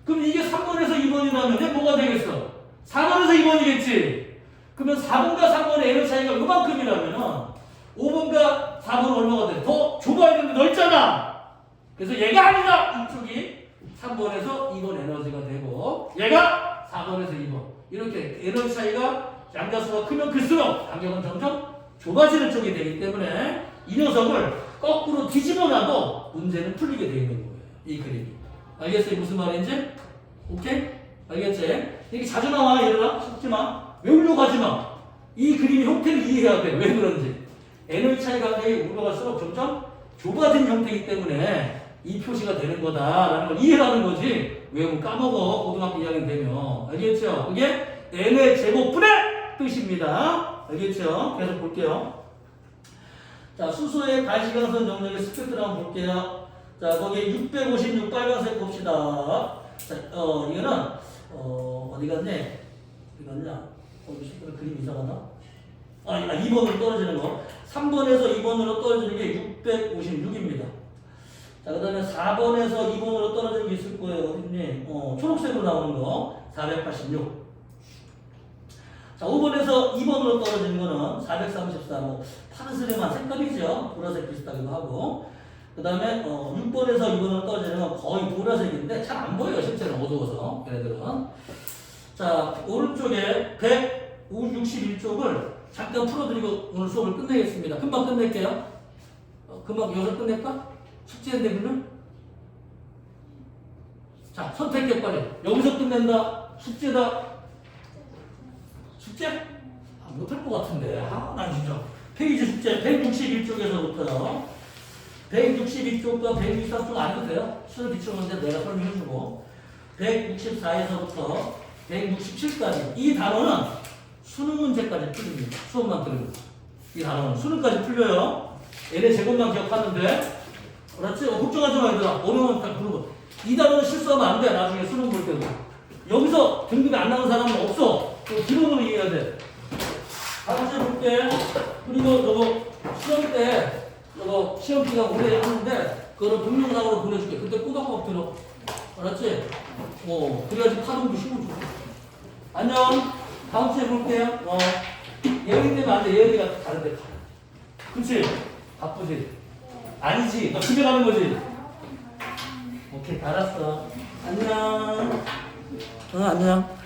그럼 이게 3번에서 2번이라면 뭐가 되겠어? 4번에서 2번이겠지? 그러면 4번과 3번의 에너지 차이가 이만큼이라면 5번과 4번은 얼마가 돼? 더 좁아야 되는데 넓잖아. 그래서 얘가 아니다. 이쪽이 3번에서 2번 에너지가 되고 얘가 4번에서 2번. 이렇게 에너지 차이가 양자수가 크면 클수록 간격은 점점 좁아지는 쪽이 되기 때문에 이 녀석을 거꾸로 뒤집어놔도 문제는 풀리게 되어 있는 거예요. 이 그림이. 알겠어요? 무슨 말인지? 오케이? 알겠지? 이게 자주 나와. 얘들아 속지 마. 외우려고 하지 마. 이 그림의 형태를 이해해야 돼. 왜 그런지. 에너지 차이 간격이 올라갈수록 점점 좁아진 형태이기 때문에 이 표시가 되는 거다라는 걸 이해하는 거지. 외우면 까먹어. 고등학교 2학년 되면. 알겠죠? 그게 n의 제곱분의 뜻입니다. 알겠죠? 계속 볼게요. 자, 수소의 가시광선 용량의 스펙트럼 한번 볼게요. 자, 거기에 656 빨간색 봅시다. 자, 이거는, 어디 갔네? 어디 갔냐? 이거 그림 이상하나? 2번으로 떨어지는 거. 3번에서 2번으로 떨어지는 게 656입니다. 자, 그 다음에 4번에서 2번으로 떨어지는 게 있을 거예요. 어딨니? 초록색으로 나오는 거. 486. 자, 5번에서 2번으로 떨어지는 거는 434. 뭐, 파란색에만 색깔이죠. 보라색 비슷하기도 하고. 그 다음에, 6번에서 2번으로 떨어지는 건 거의 보라색인데 잘 안 보여요. 실제로 어두워서. 얘네들은. 자, 오른쪽에 161쪽을 잠깐 풀어드리고 오늘 수업을 끝내겠습니다. 금방 끝낼게요. 금방 여기서 끝낼까? 숙제인데 그러면? 자, 선택해 빨리. 여기서 끝낸다. 숙제다. 숙제? 못할 것 같은데. 난 진짜. 페이지 숙제 161쪽에서부터요. 162쪽과 163쪽 안 해도 돼요. 수능 비추는데 내가 설명해주고. 164에서부터 167까지. 이 단어는 수능 문제까지 풀립니다. 수업만 들으면. 이 단어는 수능까지 풀려요. 얘네 제곱만 기억하는데. 그렇지? 걱정하지 마, 얘들아. 어려우면 딱 부르고. 이 단어는 실수하면 안 돼. 나중에 수능 볼 때도. 여기서 등급이 안 나온 사람은 없어. 기본으로 이해해야 돼. 다음 문제 볼게. 그리고 저거 시험 때, 저거 시험 기간 오래 했는데, 그거를 동영상으로 보내줄게. 그때 꼬박꼬박 들어. 알았지? 그래야지 파동도 쉬워 줘. 안녕. 다음 주에 볼게요. 예은이 때문에 안 돼. 예은이가 다른데 가. 그치? 바쁘지? 아니지. 너 집에 가는 거지? 오케이, 알았어. 안녕. 안녕.